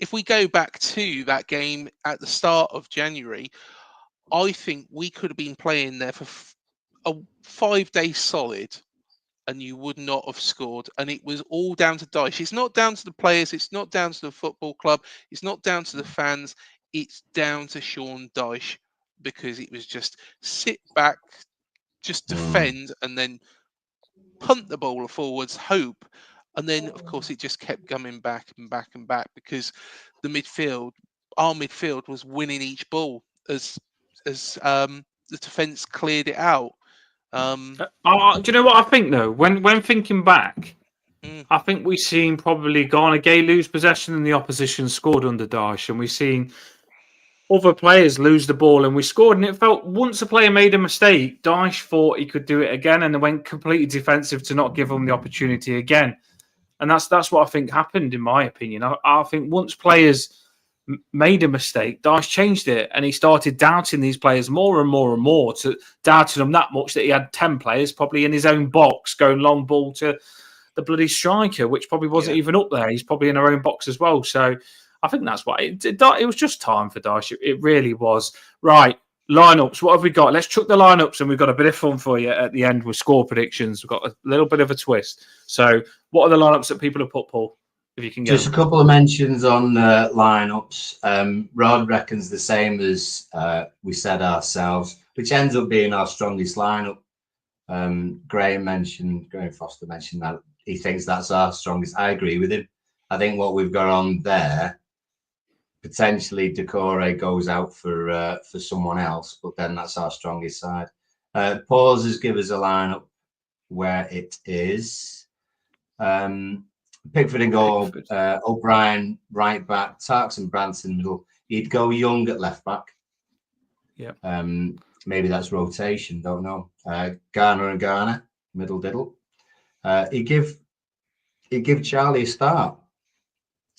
if we go back to that game at the start of January, I think we could have been playing there for a 5 days solid and you would not have scored. And it was all down to Dyche. It's not down to the players. It's not down to the football club. It's not down to the fans. It's down to Sean Dyche, because it was just sit back, just defend, and then punt the ball forwards, hope. And then, of course, it just kept coming back and back and back, because our midfield was winning each ball as the defence cleared it out. Do you know what I think, though? When thinking back, I think we've seen probably Ghana Gay lose possession and the opposition scored under Dyche, and we've seen other players lose the ball and we scored. And it felt once a player made a mistake, Dyche thought he could do it again, and then went completely defensive to not give them the opportunity again. And that's what I think happened, in my opinion. I think once players made a mistake, Dyche changed it, and he started doubting these players more and more and more, to doubting them that much that he had 10 players probably in his own box going long ball to the bloody striker, which probably wasn't even up there. He's probably in our own box as well. So I think that's why it was just time for Dyche. It really was. Right, lineups. What have we got? Let's chuck the lineups, and we've got a bit of fun for you at the end with score predictions. We've got a little bit of a twist. So, what are the lineups that people have put, Paul? If you can get just a couple of mentions on lineups. Rod reckons the same as we said ourselves, which ends up being our strongest lineup. Graham Foster mentioned that he thinks that's our strongest. I agree with him. I think what we've got on there, potentially Decore goes out for someone else, but then that's our strongest side. Pauses give us a lineup where it is. Pickford in goal, O'Brien right back, Tarks and Branson in the middle. He'd go Young at left back. Yeah. Maybe that's rotation, don't know. Garner and Garner, middle diddle. He'd give Charlie a start.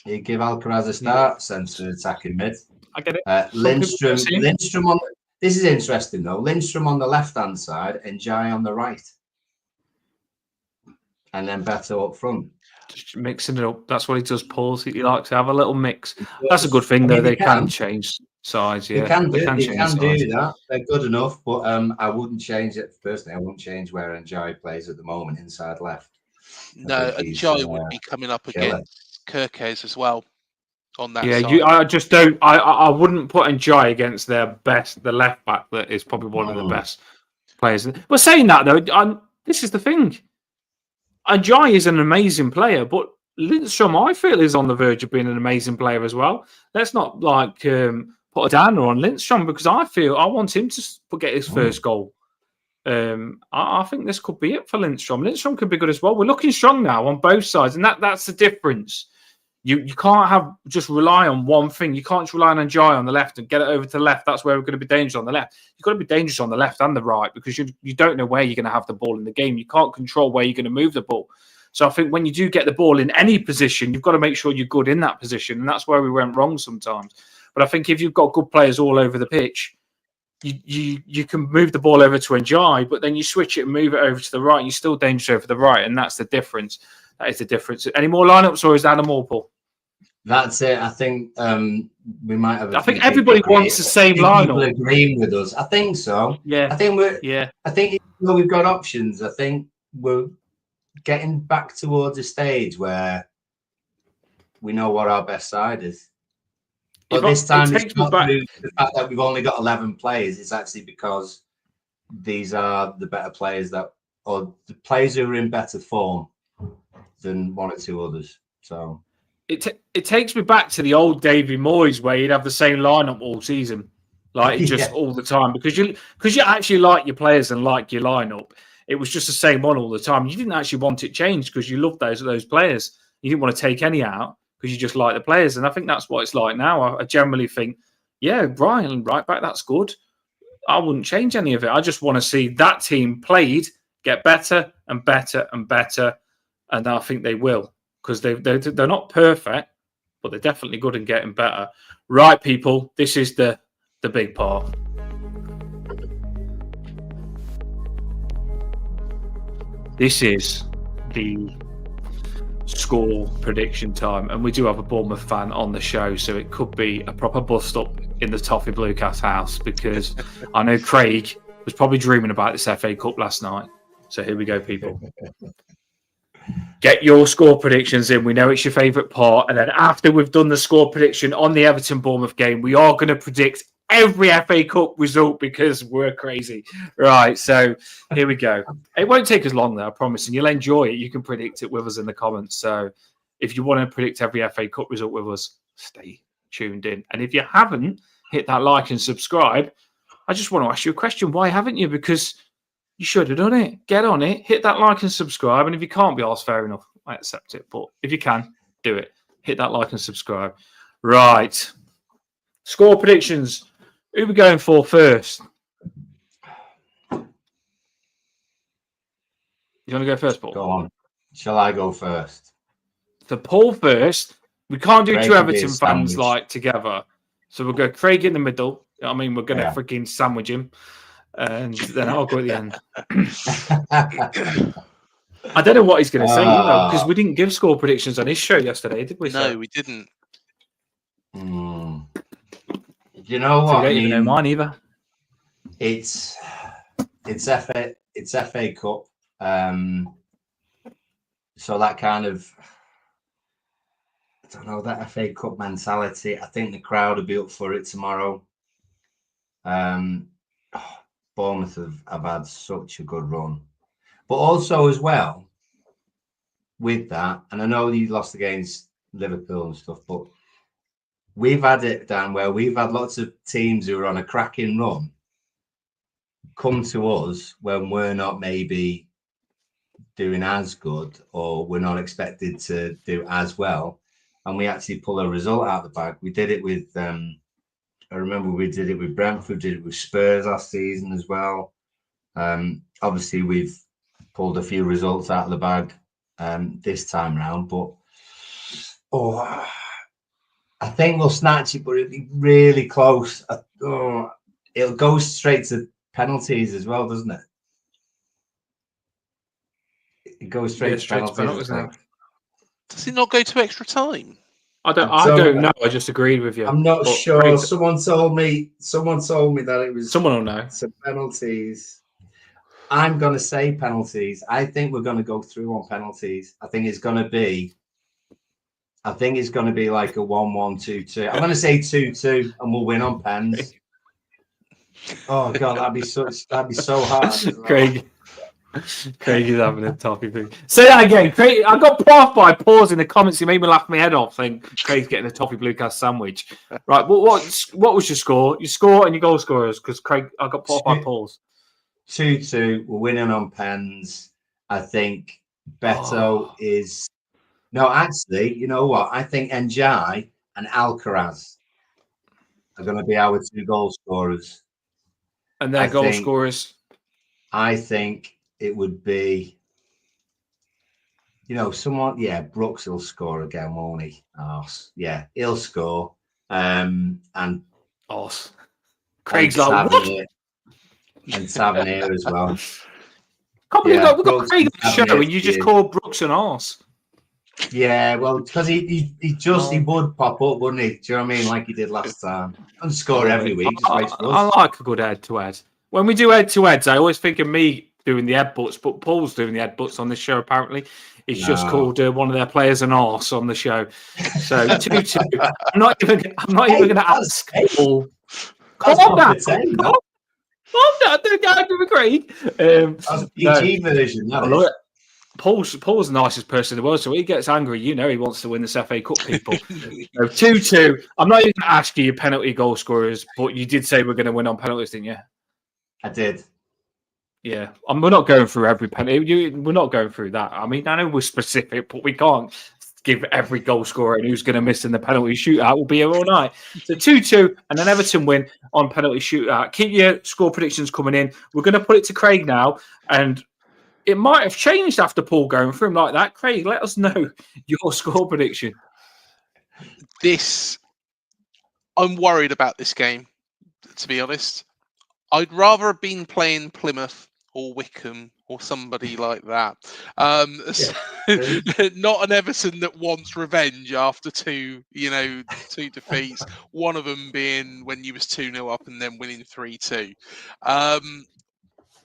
He'd give Alcaraz a start, centre attacking mid. I get it. Lindstrom on this is interesting though. Lindstrom on the left-hand side and Jai on the right. And then Beto up front. Just mixing it up. That's what he does, Paul. He likes to have a little mix. That's a good thing, though. They can change size. Yeah, they can do that. They're good enough, but I wouldn't change it personally. I wouldn't change where Njai plays at the moment inside left. No, Njai would be coming up against Kirkes as well on that side. I just don't. I wouldn't put Njai against their best, the left back that is probably one of the best players. But saying that though, this is the thing. Njai is an amazing player, but Lindstrom, I feel, is on the verge of being an amazing player as well. Let's not put a downer on Lindstrom because I want him to get his first goal. I think this could be it for Lindstrom. Lindstrom could be good as well. We're looking strong now on both sides, and that's the difference. You can't just rely on one thing. You can't just rely on Njai on the left and get it over to the left. That's where we're going to be dangerous on the left. You've got to be dangerous on the left and the right because you don't know where you're going to have the ball in the game. You can't control where you're going to move the ball. So I think when you do get the ball in any position, you've got to make sure you're good in that position. And that's where we went wrong sometimes. But I think if you've got good players all over the pitch, you can move the ball over to Njai, but then you switch it and move it over to the right. And you're still dangerous over the right. And that's the difference. That is the difference. Any more lineups or is that them all, Paul? That's it. I think we might have. I think everybody wants the same lineup. People agreeing with us. I think so. Yeah. I think we're. Yeah. I think even though we've got options, I think we're getting back towards a stage where we know what our best side is. But this time, it's not the fact that we've only got 11 players. It's actually because these are the better players or the players who are in better form than one or two others. So. It takes me back to the old Davy Moyes where you'd have the same lineup all season, all the time because you actually like your players and like your lineup. It was just the same one all the time. You didn't actually want it changed because you loved those players. You didn't want to take any out because you just like the players. And I think that's what it's like now. I generally think, yeah, Brian, right back, that's good. I wouldn't change any of it. I just want to see that team played, get better and better and better, and I think they will. Because they're not perfect, but they're definitely good and getting better. Right, people, this is the big part. This is the score prediction time, and we do have a Bournemouth fan on the show, so it could be a proper bust up in the Toffee Bluecast house because I know Craig was probably dreaming about this FA Cup last night. So here we go, people. Get your score predictions in. We know it's your favourite part. And then after we've done the score prediction on the Everton-Bournemouth game, we are going to predict every FA Cup result because we're crazy. Right, so here we go. It won't take us long, though, I promise. And you'll enjoy it. You can predict it with us in the comments. So if you want to predict every FA Cup result with us, stay tuned in. And if you haven't, hit that like and subscribe. I just want to ask you a question. Why haven't you? Because you should have done it. Get on it. Hit that like and subscribe. And if you can't be asked, fair enough. I accept it. But if you can, do it. Hit that like and subscribe. Right. Score predictions. Who are we going for first? You want to go first, Paul? Go on. Shall I go first? So Paul first. We can't do two Everton fans together. So we'll go Craig in the middle. I mean, we're going to freaking sandwich him. And then I'll go at the end. I don't know what he's going to say because we didn't give score predictions on his show yesterday, did we? No, we didn't. You know what? I don't even know mine either. It's FA Cup. So that kind of, I don't know, that FA Cup mentality. I think the crowd will be up for it tomorrow. Bournemouth have had such a good run. But also as well, with that, and I know you lost against Liverpool and stuff, but we've had it down where we've had lots of teams who are on a cracking run come to us when we're not maybe doing as good or we're not expected to do as well, and we actually pull a result out of the bag. We did it with I remember we did it with Brentford, did it with Spurs last season as well. Obviously we've pulled a few results out of the bag this time round, but I think we'll snatch it, but it'll be really close. It'll go straight to penalties as well, doesn't it? It goes straight to penalties. Does it not go to extra time? I don't know. I just agreed with you. I'm not sure. Craig, someone told me that it was someone will know. To penalties. I'm gonna say penalties. I think we're gonna go through on penalties. I think it's gonna be like a 1-1, 2-2. I'm gonna say 2-2 and we'll win on pens. Oh god, that'd be so hard. Craig is having a toffee thing. Say that again. Craig, I got put off by pause in the comments. He made me laugh my head off saying Craig's getting a toffee blue cast sandwich. Right, what was your score? Your score and your goal scorers, because Craig, I got put off by pause. 2-2. We're winning on pens. I think Beto is no, actually, you know what? I think Njai and Alcaraz are going to be our 2 goal scorers. And their goal scorers? I think it would be, someone. Yeah, Brooks will score again, won't he? Yeah, he'll score. And Craig's like, what? And Tavernier as well. We've got Craig on the show and you just call Brooks an arse. Yeah, well, because he would pop up, wouldn't he? Do you know what I mean? Like he did last time. And score every week. I like a good head-to-head. When we do head-to-heads, I always think of me doing the headbutts, but Paul's doing the headbutts on this show, apparently. He's just called one of their players an arse on the show. So, 2-2. I'm not even going to ask Paul. Calm down. I don't agree with Craig. That's a PG version. I love it. Paul's the nicest person in the world, so when he gets angry, he wants to win this FA Cup, people. 2-2. I'm not even going to ask you your penalty goal scorers, but you did say we're going to win on penalties, didn't you? I did. Yeah. We're not going through every penalty. We're not going through that. I mean, I know we're specific, but we can't give every goal scorer and who's going to miss in the penalty shootout. We'll be here all night. So 2-2, and then Everton win on penalty shootout. Keep your score predictions coming in. We're going to put it to Craig now, and it might have changed after Paul going through him like that. Craig, let us know your score prediction. I'm worried about this game, to be honest. I'd rather have been playing Plymouth or Wickham or somebody like that. Not an Everton that wants revenge after two defeats. One of them being when you was 2-0 up and then winning 3-2.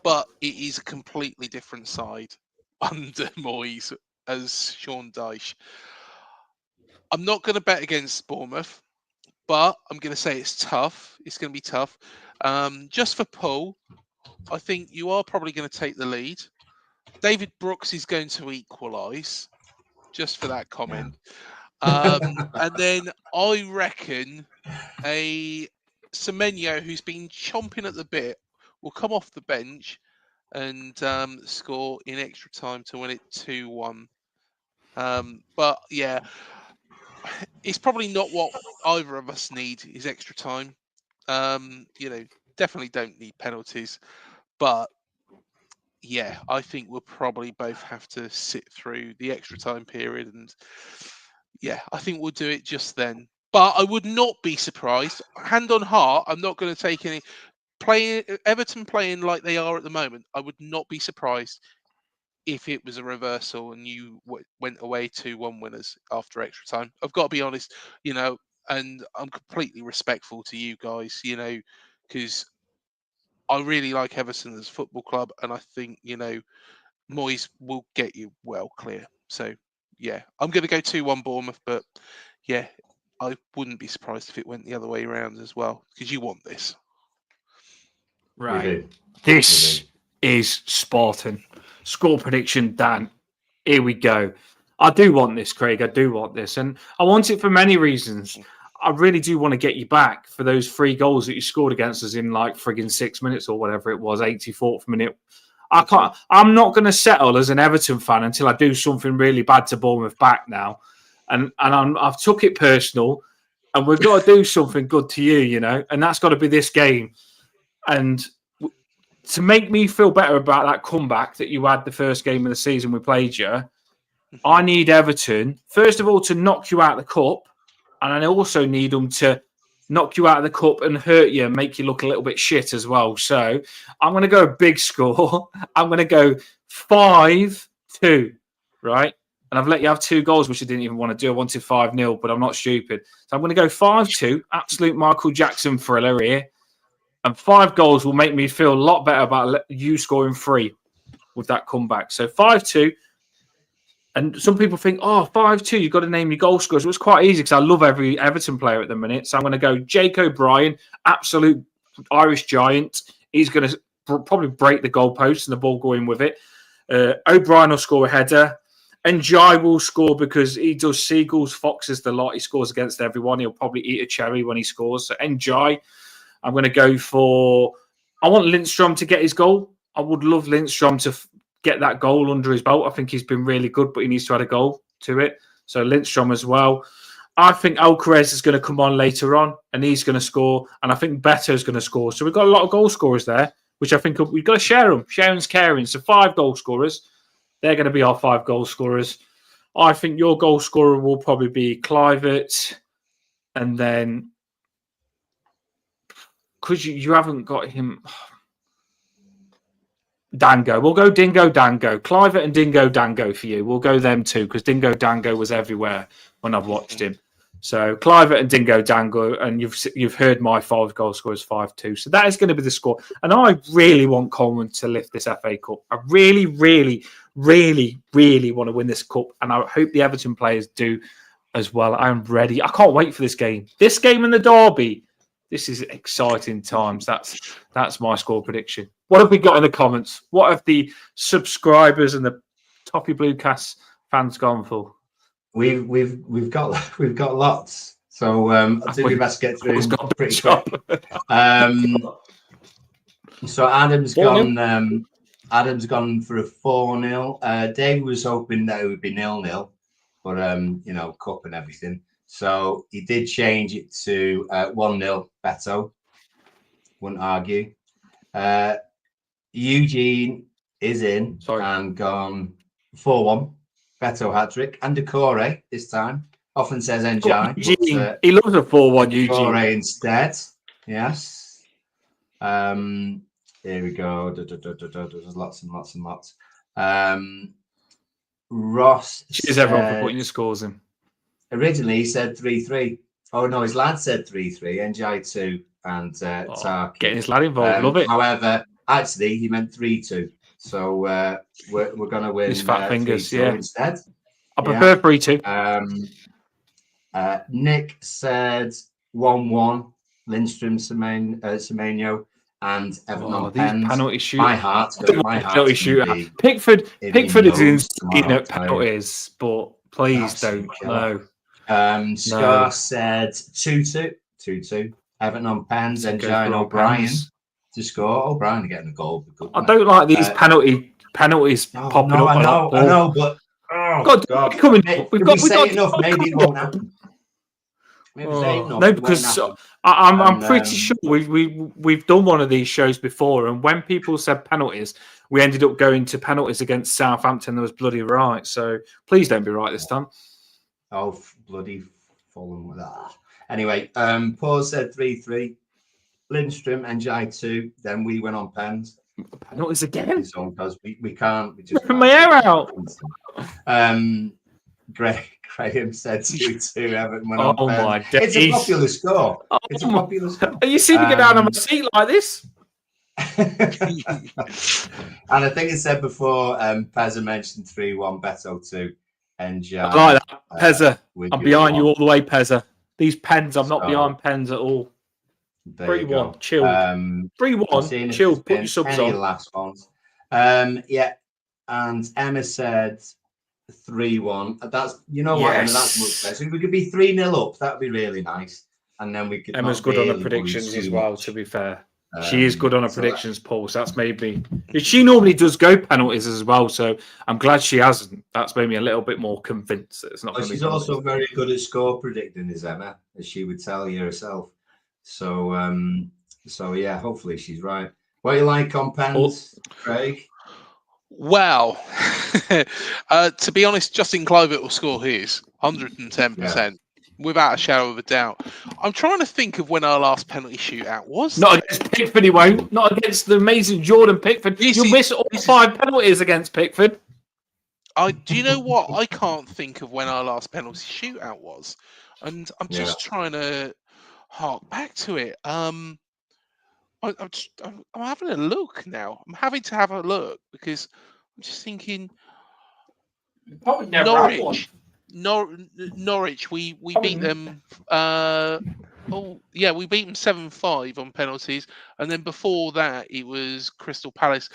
But it is a completely different side under Moyes as Sean Dyche. I'm not going to bet against Bournemouth, but I'm going to say it's tough. It's going to be tough. Just for Paul, I think you are probably going to take the lead. David Brooks is going to equalise, just for that comment. And then I reckon a Semenyo, who's been chomping at the bit, will come off the bench and score in extra time to win it 2-1. But yeah, it's probably not what either of us need is extra time. Definitely don't need penalties. But yeah, I think we'll probably both have to sit through the extra time period. And yeah, I think we'll do it just then. But I would not be surprised. Hand on heart, I'm not going to take any... Everton playing like they are at the moment, I would not be surprised if it was a reversal and you went away 2-1 winners after extra time. I've got to be honest, and I'm completely respectful to you guys, because I really like Everton as a football club, and I think, Moyes will get you well clear. So, yeah, I'm going to go 2-1 Bournemouth, but yeah, I wouldn't be surprised if it went the other way around as well, because you want this. Right. This is Spartan. Score prediction, Dan. Here we go. I do want this, Craig. I do want this. And I want it for many reasons. I really do want to get you back for those 3 goals that you scored against us in like frigging 6 minutes or whatever it was, 84th minute. I'm not going to settle as an Everton fan until I do something really bad to Bournemouth back now, and I've took it personal, and we've got to do something good to you, and that's got to be this game, and to make me feel better about that comeback that you had the first game of the season we played you. I need Everton first of all to knock you out of the cup. And I also need them to knock you out of the cup and hurt you and make you look a little bit shit as well. So I'm going to go a big score. I'm going to go 5-2, right? And I've let you have 2 goals, which I didn't even want to do. I wanted 5-0, but I'm not stupid. So I'm going to go 5-2, absolute Michael Jackson thriller here. And 5 goals will make me feel a lot better about you scoring 3 with that comeback. So 5-2. And some people think, 5-2, you've got to name your goal scorers. It was quite easy because I love every Everton player at the minute. So I'm going to go Jake O'Brien, absolute Irish giant. He's going to probably break the goalpost and the ball going with it. O'Brien will score a header. And Jai will score because he does seagulls, foxes, the lot. He scores against everyone. He'll probably eat a cherry when he scores. So Jai, I'm going to go for... I want Lindstrom to get his goal. I would love Lindstrom to... get that goal under his belt. I think he's been really good, but he needs to add a goal to it. So Lindstrom as well. I think Alcaraz is going to come on later on, and he's going to score. And I think Beto is going to score. So we've got a lot of goal scorers there, which I think we've got to share them. Sharing's caring. So 5 goal scorers. They're going to be our 5 goal scorers. I think your goal scorer will probably be Kluivert. And then, because you haven't got him... Dango. We'll go Dingo Dango. Kluivert and Dingo Dango for you. We'll go them too because Dingo Dango was everywhere when I've watched him. So Kluivert and Dingo Dango, and you've heard my 5 goal scorers 5-2. So that is going to be the score. And I really want Coleman to lift this FA Cup. I really, really, really, really want to win this cup, and I hope the Everton players do as well. I'm ready. I can't wait for this game. This game and the derby. This is exciting times. That's my score prediction. What have we got in the comments? What have the subscribers and the Toffee Bluecast fans gone for? We've got lots. So I'll do my best to get through them pretty quick. So Adam's gone. Adam's gone for a 4-0. Dave was hoping that it would be 0-0, but cup and everything. So he did change it to 1-0 Beto. Wouldn't argue. Eugene is in and gone 4-1. Beto hat-trick. And Decore this time. Often says Enjoy. Eugene. He loves a 4-1 Eugene. Decore instead. Yes. Here we go. There's lots and lots and lots. Ross. Cheers everyone for putting your scores in. Originally, he said 3-3. Oh, no, his lad said 3-3. NJ 2 and Tarky. Getting his lad involved. Love it. However, actually, he meant 3-2. So we're going to win. His fat fingers, yeah. Instead. I prefer 3-2. Nick said 1-1. Lindstrom, Semenyo, and Everton on pens. Penalty shoot. My heart. Penalty shootout. Pickford is insane at penalties, but please don't. No. Scar said 2-2. 2-2. Everton on pens. And John O'Brien to score. O'Brien getting a goal. I don't like these penalties popping up. I know, but God. We've got enough. Maybe it won't happen. No, because I'm pretty sure we've done one of these shows before, and when people said penalties, we ended up going to penalties against Southampton. That was bloody right. So please don't be right this time. Oh, bloody Fulham with that. Anyway, Paul said 3-3. Lindstrom and Jai 2. Then we went on pens. Penalties again? Because we can't. We just my hair out. Graham said 2-2. Everton went on pens. My days. It's a popular score. It's a popular score. Are you seeing me get down on my seat like this? And I think it said before, Pezza mentioned 3-1, Beto 2. And I like that. Pezza. I'm behind you all the way, Pezza. These pens, I'm not behind pens at all. 3-1, chill. 3-1, chill. Put your subs on. Last ones. Yeah. And Emma said 3-1. That's, what, Emma, that's much better. So we could be 3-0 up. That would be really nice. and then we could. Emma's good on the predictions as well. To be fair, she is good on her predictions, Paul. So that's made me. She normally does go penalties as well, so I'm glad she hasn't. That's made me a little bit more convinced that it's not. But she's also very good at score predicting, is Emma, as she would tell you herself. So, yeah, hopefully she's right. What do you like on pens, Craig? Well, to be honest, Justin Kluivert will score his 110%, without a shadow of a doubt. I'm trying to think of when our last penalty shootout was. Not against Pickford, he won't. Not against the amazing Jordan Pickford. You'll miss all 5 penalties against Pickford. Do you know what? I can't think of when our last penalty shootout was, and I'm just trying to hark back to it. I'm having a look now. I'm having to have a look because I'm just thinking. Probably never had one. Norwich. We beat them. We beat them 7-5 on penalties, and then before that it was Crystal Palace.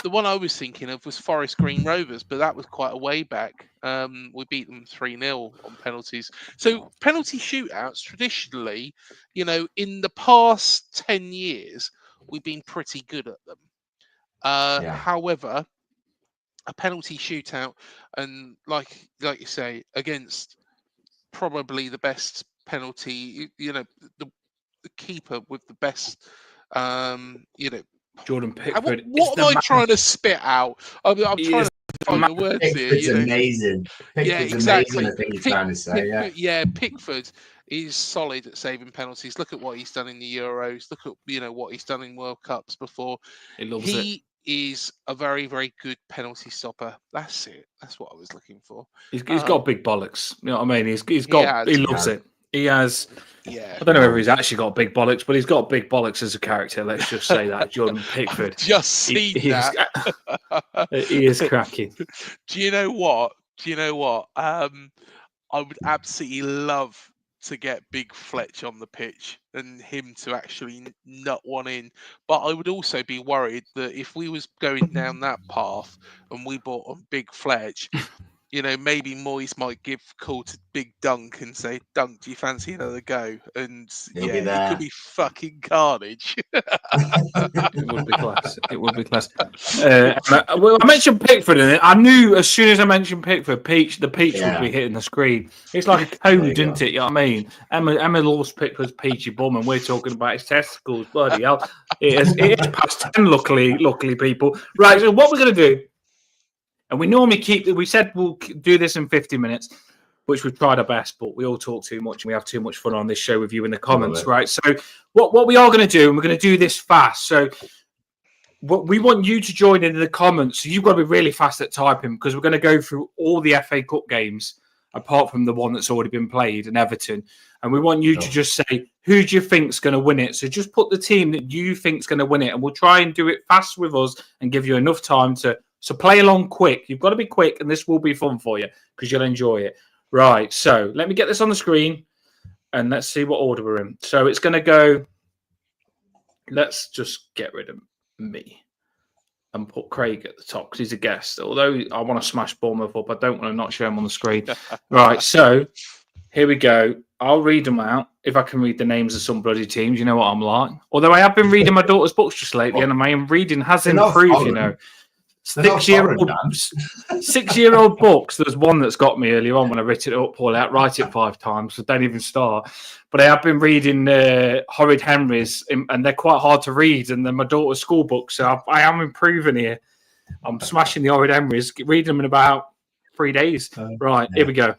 The one I was thinking of was Forest Green Rovers, but that was quite a way back. We beat them 3-0 on penalties. So penalty shootouts, traditionally, in the past 10 years, we've been pretty good at them. However, a penalty shootout, and like you say, against probably the best penalty, the keeper with the best, Jordan Pickford. What am I trying to spit out? I'm trying to find the words here. Pickford's amazing. Pickford's amazing, I think you're trying to say. Pickford is solid at saving penalties. Look at what he's done in the Euros. Look at what he's done in World Cups before. He is a very, very good penalty stopper. That's it. That's what I was looking for. He's got big bollocks. You know what I mean? He loves it. He has. Yeah. I don't know whether he's actually got big bollocks, but he's got big bollocks as a character. Let's just say that. Jordan Pickford. I've just seen that. He is cracking. Do you know what? I would absolutely love to get Big Fletch on the pitch and him to actually nut one in. But I would also be worried that if we was going down that path and we brought on Big Fletch, maybe Moyes might give a call to Big Dunk and say, Dunk, do you fancy another go? And it could be fucking carnage. It would be class. It would be class. I mentioned Pickford in it. I knew as soon as I mentioned Pickford, the peach would be hitting the screen. It's like a code, isn't it? You know what I mean? Emma loves Pickford's peachy bum, and we're talking about his testicles. Bloody hell. It is past 10, luckily, people. Right, so what we're going to do, and we said we'll do this in 50 minutes, which we've tried our best, but we all talk too much and we have too much fun on this show with you in the comments, right? So what we are going to do, and we're going to do this fast. So what we want you to join in the comments. So you've got to be really fast at typing because we're going to go through all the FA Cup games apart from the one that's already been played in Everton. And we want you to just say, who do you think's going to win it? So just put the team that you think's going to win it, and we'll try and do it fast with us and give you enough time to... So play along quick. You've got to be quick, and this will be fun for you because you'll enjoy it. Right, so let me get this on the screen, and let's see what order we're in. So it's going to go... Let's just get rid of me and put Craig at the top because he's a guest. Although I want to smash Bournemouth up, I don't want to not show him on the screen. Right, so here we go. I'll read them out if I can read the names of some bloody teams. You know what I'm like. Although I have been reading my daughter's books just lately, and my reading has improved, you know. 6-year-old books. There's one that's got me earlier on when I writ it up, Paul. I write it 5 times, so don't even start. But I have been reading Horrid Henry's, and they're quite hard to read, and they're my daughter's school books, so I am improving here. I'm smashing the Horrid Henry's, reading them in about 3 days. Right, here we go.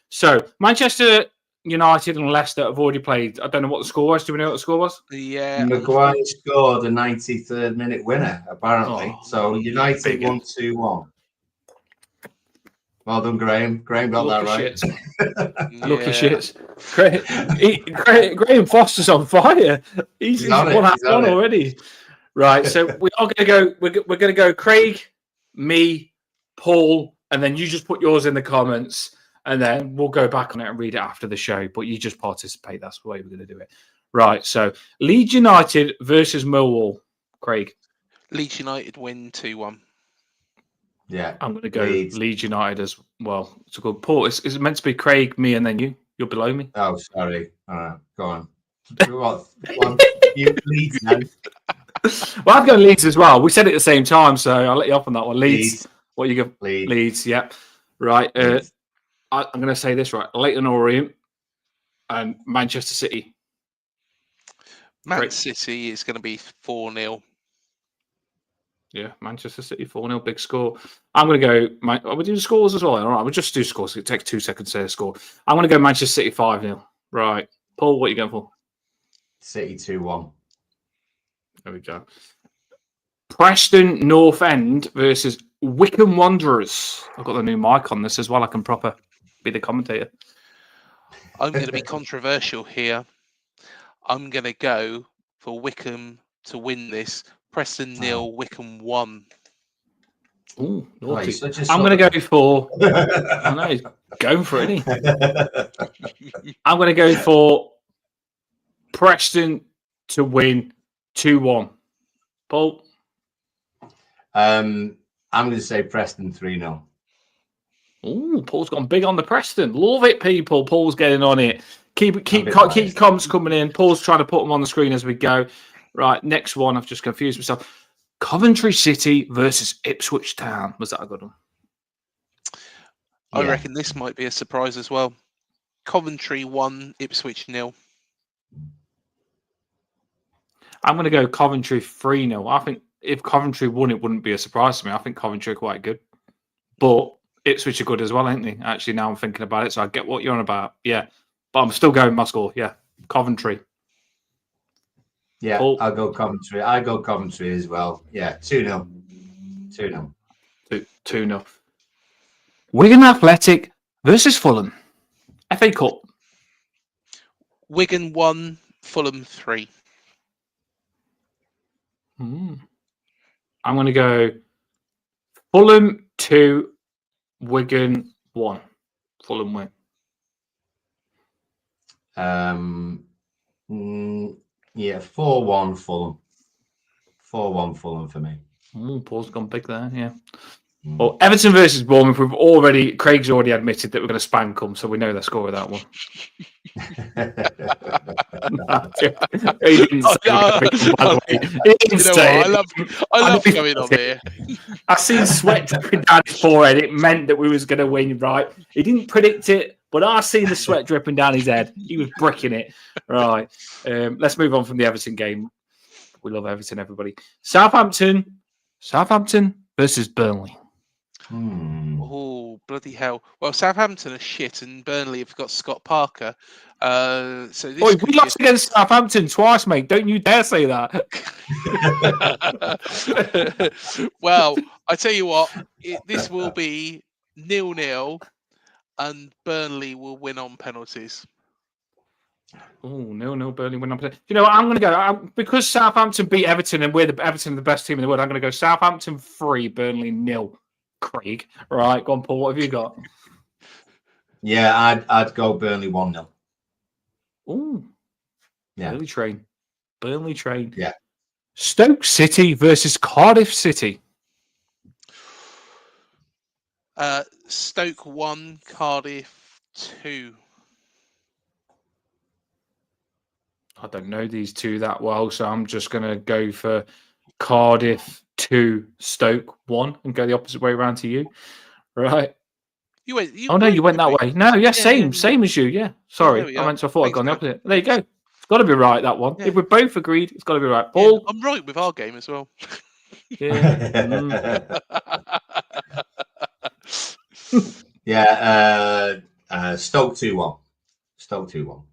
So, Manchester United and Leicester have already played. I don't know what the score was. Do we know what the score was? Yeah. Maguire scored a 93rd minute winner, apparently. So United won 2-1. Well done, Graham. Graham got that right. Lucky shits. Graham Foster's on fire. He's won already. Right, so we are going to go. We're going to go Craig, me, Paul, and then you just put yours in the comments. And then we'll go back on it and read it after the show. But you just participate. That's the way we're going to do it. Right. So Leeds United versus Millwall. Craig. Leeds United win 2-1. Yeah. I'm going to go Leeds United as well. It's a good Paul. Is it meant to be Craig, me, and then you? You're below me. Oh, sorry. All right. Go on. What you Leeds then? Well, I've got Leeds as well. We said it at the same time, so I'll let you off on that one. Leeds. What you go? Leeds. Yep. Right. Leeds. I'm going to say this right. Leighton Orient and Manchester City. Man City is going to be 4-0. Yeah, Manchester City 4-0, big score. I'm going to go. Are we doing scores as well? All right, we'll just do scores. It takes 2 seconds to say a score. I'm going to go Manchester City 5-0. Right. Paul, what are you going for? City 2-1. There we go. Preston North End versus Wycombe Wanderers. I've got the new mic on this as well. I can proper be the commentator. I'm going to be controversial here. I'm going to go for Wycombe to win this. Preston 0, Wycombe 1. Ooh, naughty. Oh, I'm going to go for... I know, he's going for it, isn't he? I'm going to go for Preston to win 2-1. Paul? I'm going to say Preston 3-0. Ooh, Paul's gone big on the Preston. Love it, people. Paul's getting on it. Keep comments coming in. Paul's trying to put them on the screen as we go. Right, next one. I've just confused myself. Coventry City versus Ipswich Town. Was that a good one? I reckon this might be a surprise as well. Coventry 1, Ipswich 0. I'm going to go Coventry 3-0. I think if Coventry won, it wouldn't be a surprise to me. I think Coventry are quite good. But Ipswich are good as well, ain't they? Actually, now I'm thinking about it, so I get what you're on about. Yeah. But I'm still going my score. Yeah. Coventry. Yeah, Paul? I'll go Coventry. I go Coventry as well. Yeah, 2-0. 2-0. 2-0. Wigan Athletic versus Fulham. FA Cup. Wigan 1, Fulham 3. I'm going to go Fulham 2, Wigan 1. Fulham win. Yeah, 4-1 Fulham. 4-1 Fulham for me. Paul's gone big there, yeah. Well, Everton versus Bournemouth, Craig's already admitted that we're going to spank them, so we know the score of that one. He didn't say it, by the way. He didn't say it. I love going on here. I seen sweat dripping down his forehead. It meant that we was going to win, right? He didn't predict it, but I seen the sweat dripping down his head. He was bricking it. Right. Let's move on from the Everton game. We love Everton, everybody. Southampton versus Burnley. Oh, bloody hell. Well, Southampton are shit and Burnley have got Scott Parker. So this we lost against Southampton twice, mate. Don't you dare say that. Well, I tell you what, this will be 0-0 and Burnley will win on penalties. Oh, no, Burnley win on penalties. You know what? I'm going to go, because Southampton beat Everton and Everton the best team in the world, I'm going to go Southampton 3, Burnley 0. Craig. Right, go on, Paul. What have you got? Yeah, I'd go Burnley 1-0. Oh, yeah. Burnley train. Yeah. Stoke City versus Cardiff City. Stoke 1, Cardiff 2. I don't know these two that well, so I'm just going to go for Cardiff 2, Stoke 1, and go the opposite way around to you. Right. You went that way. No, same as you. Yeah. Sorry. I thought I'd gone the opposite. There you go. It's got to be right, that one. Yeah. If we're both agreed, it's got to be right. Paul? Yeah, I'm right with our game as well. Yeah. Stoke 2-1. Stoke 2-1.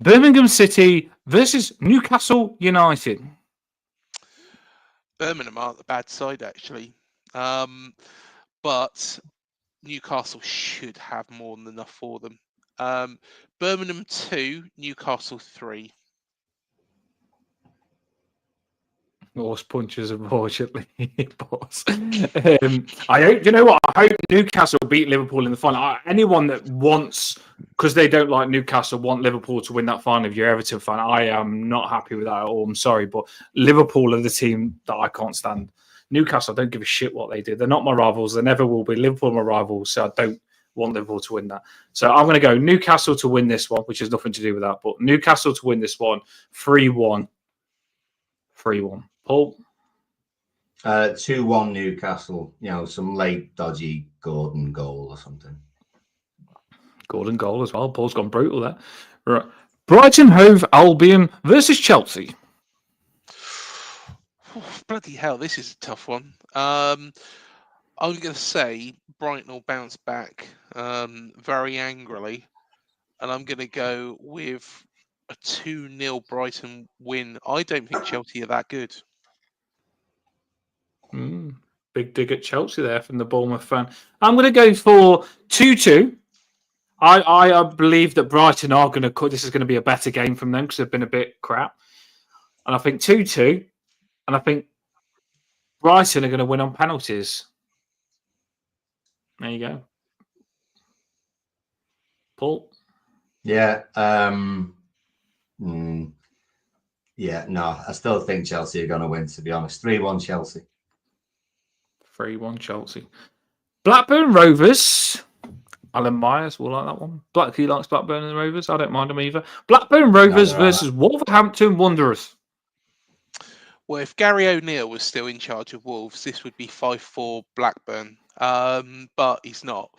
Birmingham City versus Newcastle United. Birmingham aren't the bad side, actually. But Newcastle should have more than enough for them. Birmingham 2, Newcastle 3. Horse punches, unfortunately. Boss. I hope. You know what? I hope Newcastle beat Liverpool in the final. Anyone that wants, because they don't like Newcastle, want Liverpool to win that final. If you're Everton fan, I am not happy with that at all. I'm sorry, but Liverpool are the team that I can't stand. Newcastle, I don't give a shit what they do. They're not my rivals. They never will be. Liverpool are my rivals, so want Liverpool to win that. So I'm going to go Newcastle to win this one, which has nothing to do with that. But Newcastle to win this one, 3-1. 3-1. Paul? 2-1 Newcastle. Some late dodgy Gordon goal or something. Gordon goal as well. Paul's gone brutal there. Right. Brighton Hove Albion versus Chelsea. Oh, bloody hell, this is a tough one. I'm going to say Brighton will bounce back very angrily, and I'm going to go with a 2-0 Brighton win. I don't think Chelsea are that good. Big dig at Chelsea there from the Bournemouth fan. I'm going to go for 2-2. I believe that Brighton are going to. This is going to be a better game from them because they've been a bit crap. And I think 2-2. And I think Brighton are going to win on penalties. There you go. Paul? Yeah. Yeah, no, I still think Chelsea are going to win, to be honest. 3-1 Chelsea. 3-1 Chelsea. Blackburn Rovers. Alan Myers will like that one. He likes Blackburn and the Rovers. I don't mind them either. Blackburn Rovers versus Wolverhampton Wanderers. Well, if Gary O'Neill was still in charge of Wolves, this would be 5-4 Blackburn. But he's not.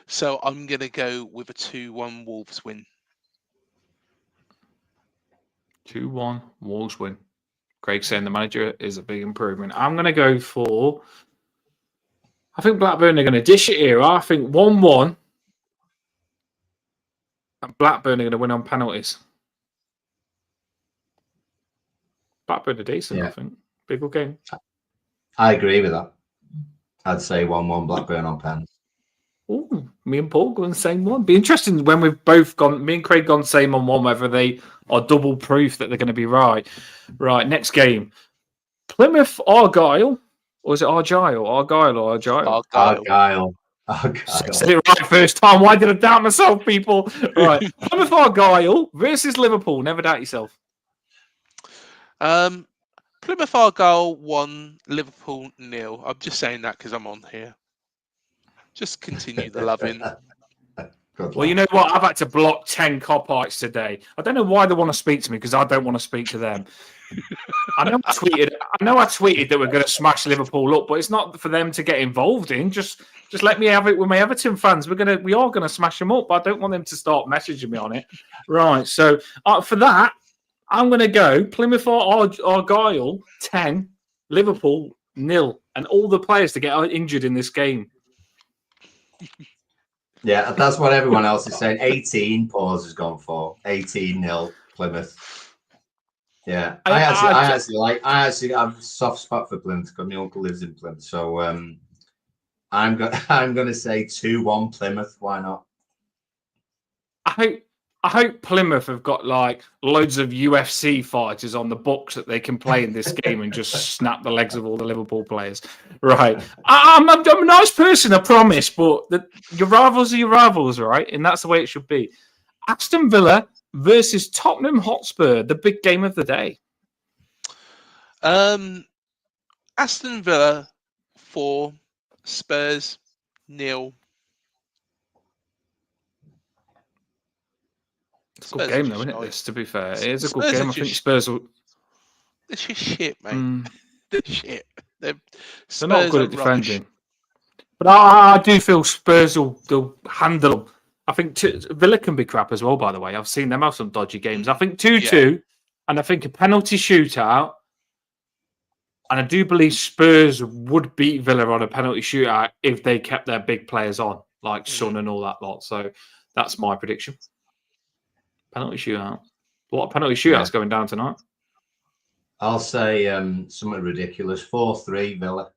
So I'm going to go with a 2-1 Wolves win. 2-1 Wolves win. Craig's saying the manager is a big improvement. I'm going to go for... I think Blackburn are going to dish it here. I think 1-1. And Blackburn are going to win on penalties. Blackburn are decent, I think. Big good game. I agree with that. I'd say 1-1 Blackburn on pens. Ooh, me and Paul going the same one. Be interesting when we've both gone. Me and Craig gone same on one, whether they are double proof that they're going to be right. Right, next game. Plymouth Argyle. Or is it Argyle? Argyle or Argyle? Argyle. Said it right first time. Why did I doubt myself, people? Right. Plymouth Argyle versus Liverpool. Never doubt yourself. Plymouth Argyle 1, Liverpool 0. I'm just saying that because I'm on here. Just continue the loving. Well, you know what? I've had to block 10 Copites today. I don't know why they want to speak to me because I don't want to speak to them. I know I tweeted that we're going to smash Liverpool up, but it's not for them to get involved in. Just let me have it with my Everton fans. We are going to smash them up, but I don't want them to start messaging me on it. Right. So for that, I'm going to go Plymouth Argyle 10, Liverpool 0, and all the players to get injured in this game. Yeah, that's what everyone else is saying. 18 Paws has gone for 18-0 Plymouth. Yeah, I actually have a soft spot for Plymouth because my uncle lives in Plymouth. So I'm going to say 2-1 Plymouth. Why not? I hope Plymouth have got like loads of UFC fighters on the books that they can play in this game and just snap the legs of all the Liverpool players. Right. I'm a nice person, I promise, but your rivals are your rivals, right? And that's the way it should be. Aston Villa versus Tottenham Hotspur, the big game of the day. Aston Villa 4, Spurs 0. It's a good game, though, isn't it? This, to be fair, it is a good game. I think Spurs will. They're just shit, mate. They're shit. They're not good at defending. But I do feel Spurs will handle them. I think Villa can be crap as well, by the way. I've seen them have some dodgy games. I think 2-2, and I think a penalty shootout. And I do believe Spurs would beat Villa on a penalty shootout if they kept their big players on, like Son and all that lot. So that's my prediction. Penalty shootout. What penalty shootout's going down tonight? I'll say something ridiculous. 4-3 Villa.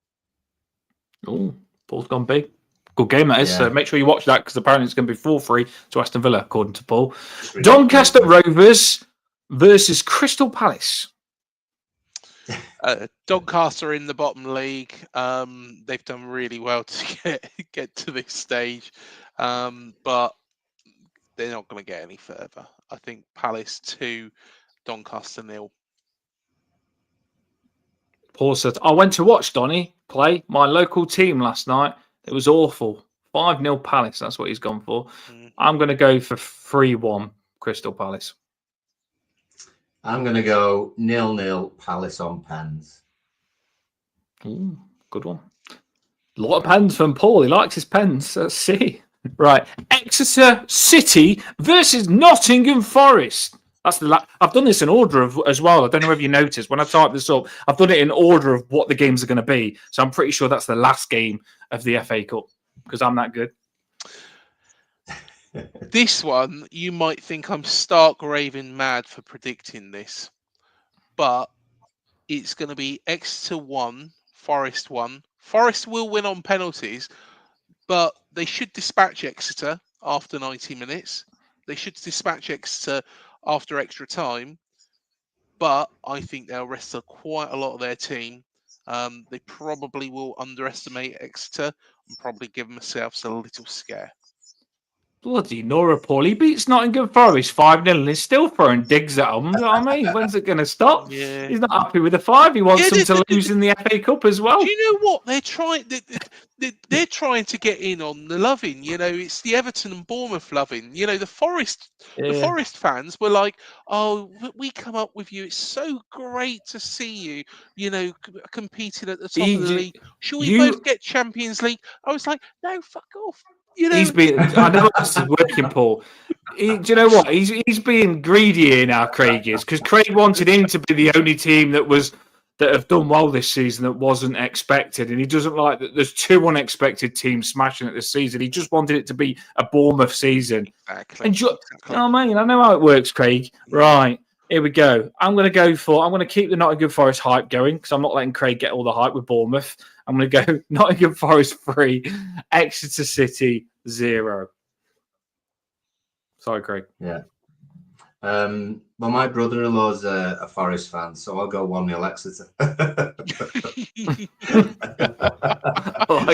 Oh, Paul's gone big. Good game that is. So make sure you watch that because apparently it's going to be 4-3 to Aston Villa, according to Paul. Doncaster Rovers versus Crystal Palace. Doncaster in the bottom league. They've done really well to get to this stage, but they're not going to get any further. I think Palace 2, Doncaster 0. Paul said, I went to watch Donny play my local team last night. It was awful. 5-0 Palace. That's what he's gone for. I'm going to go for 3-1 Crystal Palace. I'm going to go 0-0 Palace on pens. Ooh, good one. A lot of pens from Paul. He likes his pens. Let's see. Right. Exeter City versus Nottingham Forest. That's I've done this in order as well. I don't know if you noticed when I typed this up. I've done it in order of what the games are going to be. So I'm pretty sure that's the last game of the FA Cup because I'm that good. This one, you might think I'm stark raving mad for predicting this, but it's going to be Exeter 1, Forest 1. Forest will win on penalties, but they should dispatch Exeter after 90 minutes. They should dispatch Exeter after extra time, but I think they'll rest quite a lot of their team. They probably will underestimate Exeter and probably give themselves a little scare. Bloody Nora Paul. He beats Nottingham Forest 5-0 and he's still throwing digs at them. You know what I mean? When's it going to stop? Yeah. He's not happy with the 5. He wants them to lose in the FA Cup as well. Do you know what? They're trying to get in on the loving. You know, it's the Everton and Bournemouth loving. You know, the Forest fans were like, "Oh, we come up with you. It's so great to see you. You know, competing at the top of the league. Should we both get Champions League?" I was like, "No, fuck off." You know, I know this is working, Paul. Do you know what? He's being greedy here now, Craig is, because Craig wanted him to be the only team that have done well this season that wasn't expected, and he doesn't like that. There's 2 unexpected teams smashing it this season. He just wanted it to be a Bournemouth season. Exactly. You know what I mean? I know how it works, Craig. Right. Here we go. I'm going to keep the Nottingham Forest hype going because I'm not letting Craig get all the hype with Bournemouth. I'm going to go Nottingham Forest 3, Exeter City 0. Sorry, Craig. Yeah. Well, my brother-in-law's a Forest fan, so I'll go 1-0 Exeter.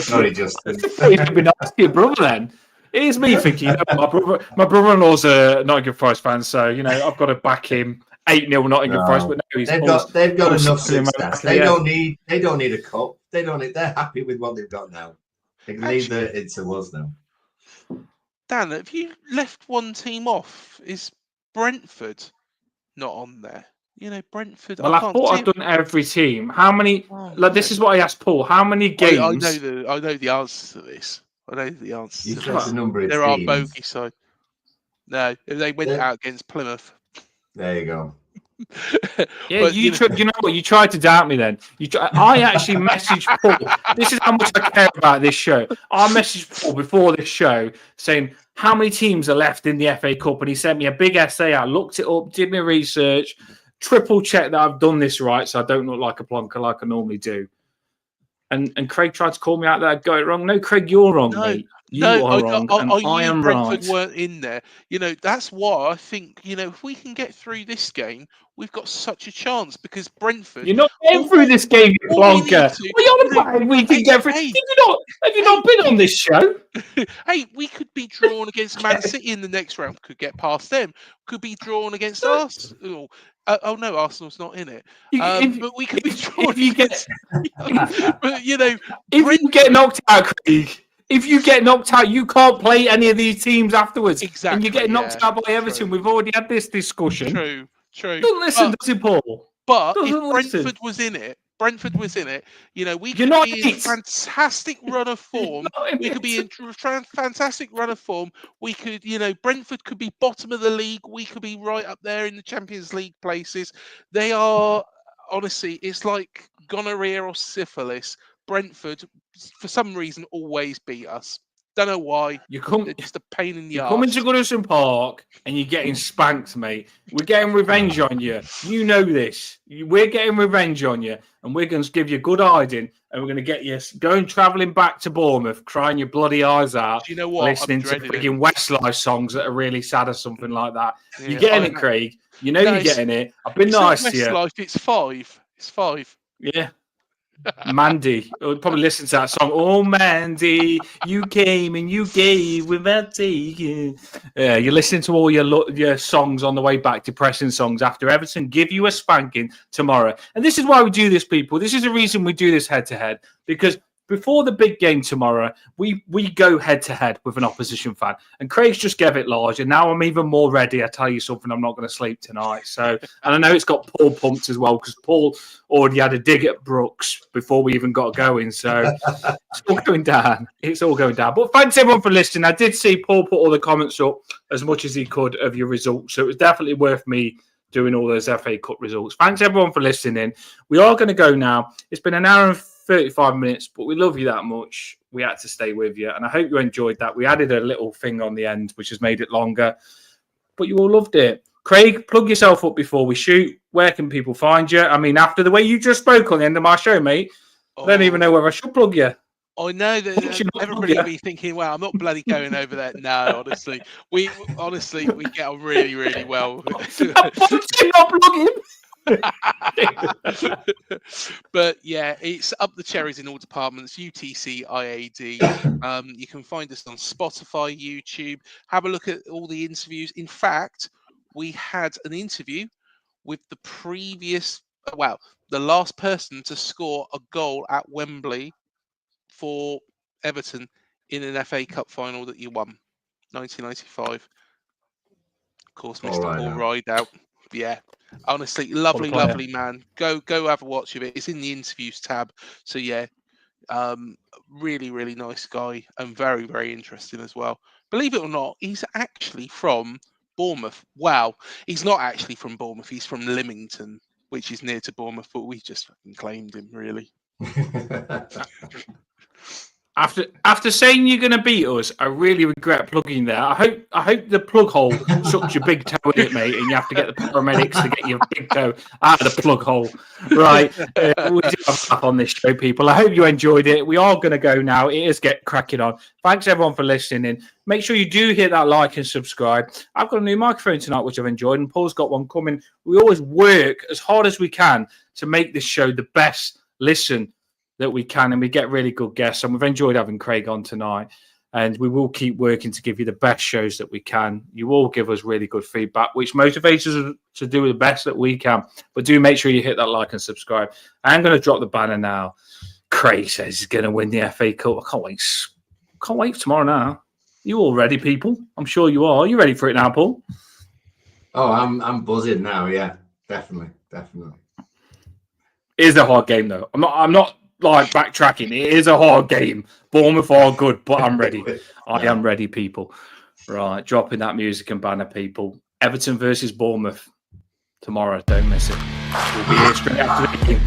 Sorry, Justin. You'd be nice to your brother then. Here's me thinking, my brother-in-law's a Nottingham Forest fan, so I've got to back him 8-0 Nottingham Forest. But no, they've got enough success. They don't need a cup. They're happy with what they've got now. They can leave it to us now. Dan, have you left one team off? Is Brentford not on there? You know, Brentford. Well, I thought I've done every team. How many? This is what I asked Paul. How many games? I know the answer to this. I know the answer. You said the number of there teams. Are bogey side. No, they went out against Plymouth. There you go. Yeah, but, you know what? You tried to doubt me then. I actually messaged Paul. This is how much I care about this show. I messaged Paul before this show saying how many teams are left in the FA Cup, and he sent me a big essay. I looked it up, did my research, triple checked that I've done this right, so I don't look like a plonker like I normally do. And Craig tried to call me out that I got it wrong. No, Craig, you're wrong, mate. You are wrong, and I am Brentford right. Weren't in there. You know, that's why I think, if we can get through this game, we've got such a chance because Brentford. You're not getting through this game, you plonker. What are you on about? We can get through. Have you not been on this show? Hey, we could be drawn against Man City in the next round. Could get past them. Could be drawn against Arsenal. Oh no, Arsenal's not in it. But we could be drawn. But if you get knocked out, Craig. If you get knocked out, you can't play any of these teams afterwards. Exactly. And you get knocked out by Everton. We've already had this discussion. True. Don't listen, does it, Paul? But if Brentford was in it, we could be in a fantastic run of form. We could be in fantastic run of form. We could, Brentford could be bottom of the league. We could be right up there in the Champions League places. They are, honestly, it's like gonorrhea or syphilis. Brentford, for some reason, always beat us. Don't know why. They're just a pain in the arse. You come into Goodison Park and you're getting spanked, mate. We're getting revenge on you. You know this. We're getting revenge on you, and we're going to give you good hiding, and we're going to get you going travelling back to Bournemouth, crying your bloody eyes out. Do you know what? Listening to freaking Westlife songs that are really sad or something like that. Yeah, you're getting it, Craig. You know you're getting it. I've been nice to you. Westlife, it's 5. It's 5. Yeah. Mandy would probably listen to that song. Oh, Mandy, you came and you gave without taking. Yeah, you're listening to all your songs on the way back, depressing songs after Everton give you a spanking tomorrow. And this is why we do this, people. This is the reason we do this head to head, because before the big game tomorrow, we go head to head with an opposition fan. And Craig's just gave it large. And now I'm even more ready. I tell you something, I'm not going to sleep tonight. So, and I know it's got Paul pumped as well, because Paul already had a dig at Brooks before we even got going. So it's all going down. It's all going down. But thanks everyone for listening. I did see Paul put all the comments up as much as he could of your results. So it was definitely worth me doing all those FA Cup results. Thanks everyone for listening. We are going to go now. It's been an hour and 35 minutes, but we love you that much. We had to stay with you, and I hope you enjoyed that. We added a little thing on the end, which has made it longer, but you all loved it. Craig, plug yourself up before we shoot. Where can people find you? I mean, after the way you just spoke on the end of my show, mate, I don't even know where I should plug you. I know that everybody will be thinking, "Well, I'm not bloody going over there." No, honestly, we get on really, really well. Not plugging. But yeah, it's Up the Cherries in all departments, UTC IAD. You can find us on Spotify, YouTube. Have a look at all the interviews. In fact, we had an interview with the last person to score a goal at Wembley for Everton in an FA Cup final that you won, 1995. Of course, Mr. Paul Rideout. Yeah. Honestly, lovely man. Go have a watch of it. It's in the interviews tab. So yeah, really, really nice guy, and very, very interesting as well. Believe it or not, he's actually from Bournemouth. Wow, he's not actually from Bournemouth. He's from Lymington, which is near to Bournemouth, but we just fucking claimed him, really. After saying you're going to beat us, I really regret plugging there. I hope the plug hole sucks your big toe in it, mate, and you have to get the paramedics to get your big toe out of the plug hole. Right, we do have stuff on this show, people. I hope you enjoyed it. We are going to go now. It is get cracking on. Thanks, everyone, for listening. Make sure you do hit that like and subscribe. I've got a new microphone tonight, which I've enjoyed, and Paul's got one coming. We always work as hard as we can to make this show the best listen that we can, and we get really good guests, and we've enjoyed having Craig on tonight, and we will keep working to give you the best shows that we can. You all give us really good feedback, which motivates us to do the best that we can. But do make sure you hit that like and subscribe. I'm going to drop the banner now. Craig says he's going to win the FA Cup. I can't wait for tomorrow now. You all ready, people? I'm sure you are. You ready for it now, Paul? Oh, I'm buzzing now. Yeah, definitely. It is a hard game, though. I'm not like backtracking. It is a hard game. Bournemouth are good, but I'm ready. I am ready, people. Right, dropping that music and banner, people. Everton versus Bournemouth tomorrow. Don't miss it. We'll be here straight after the game.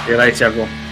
See you later, everyone.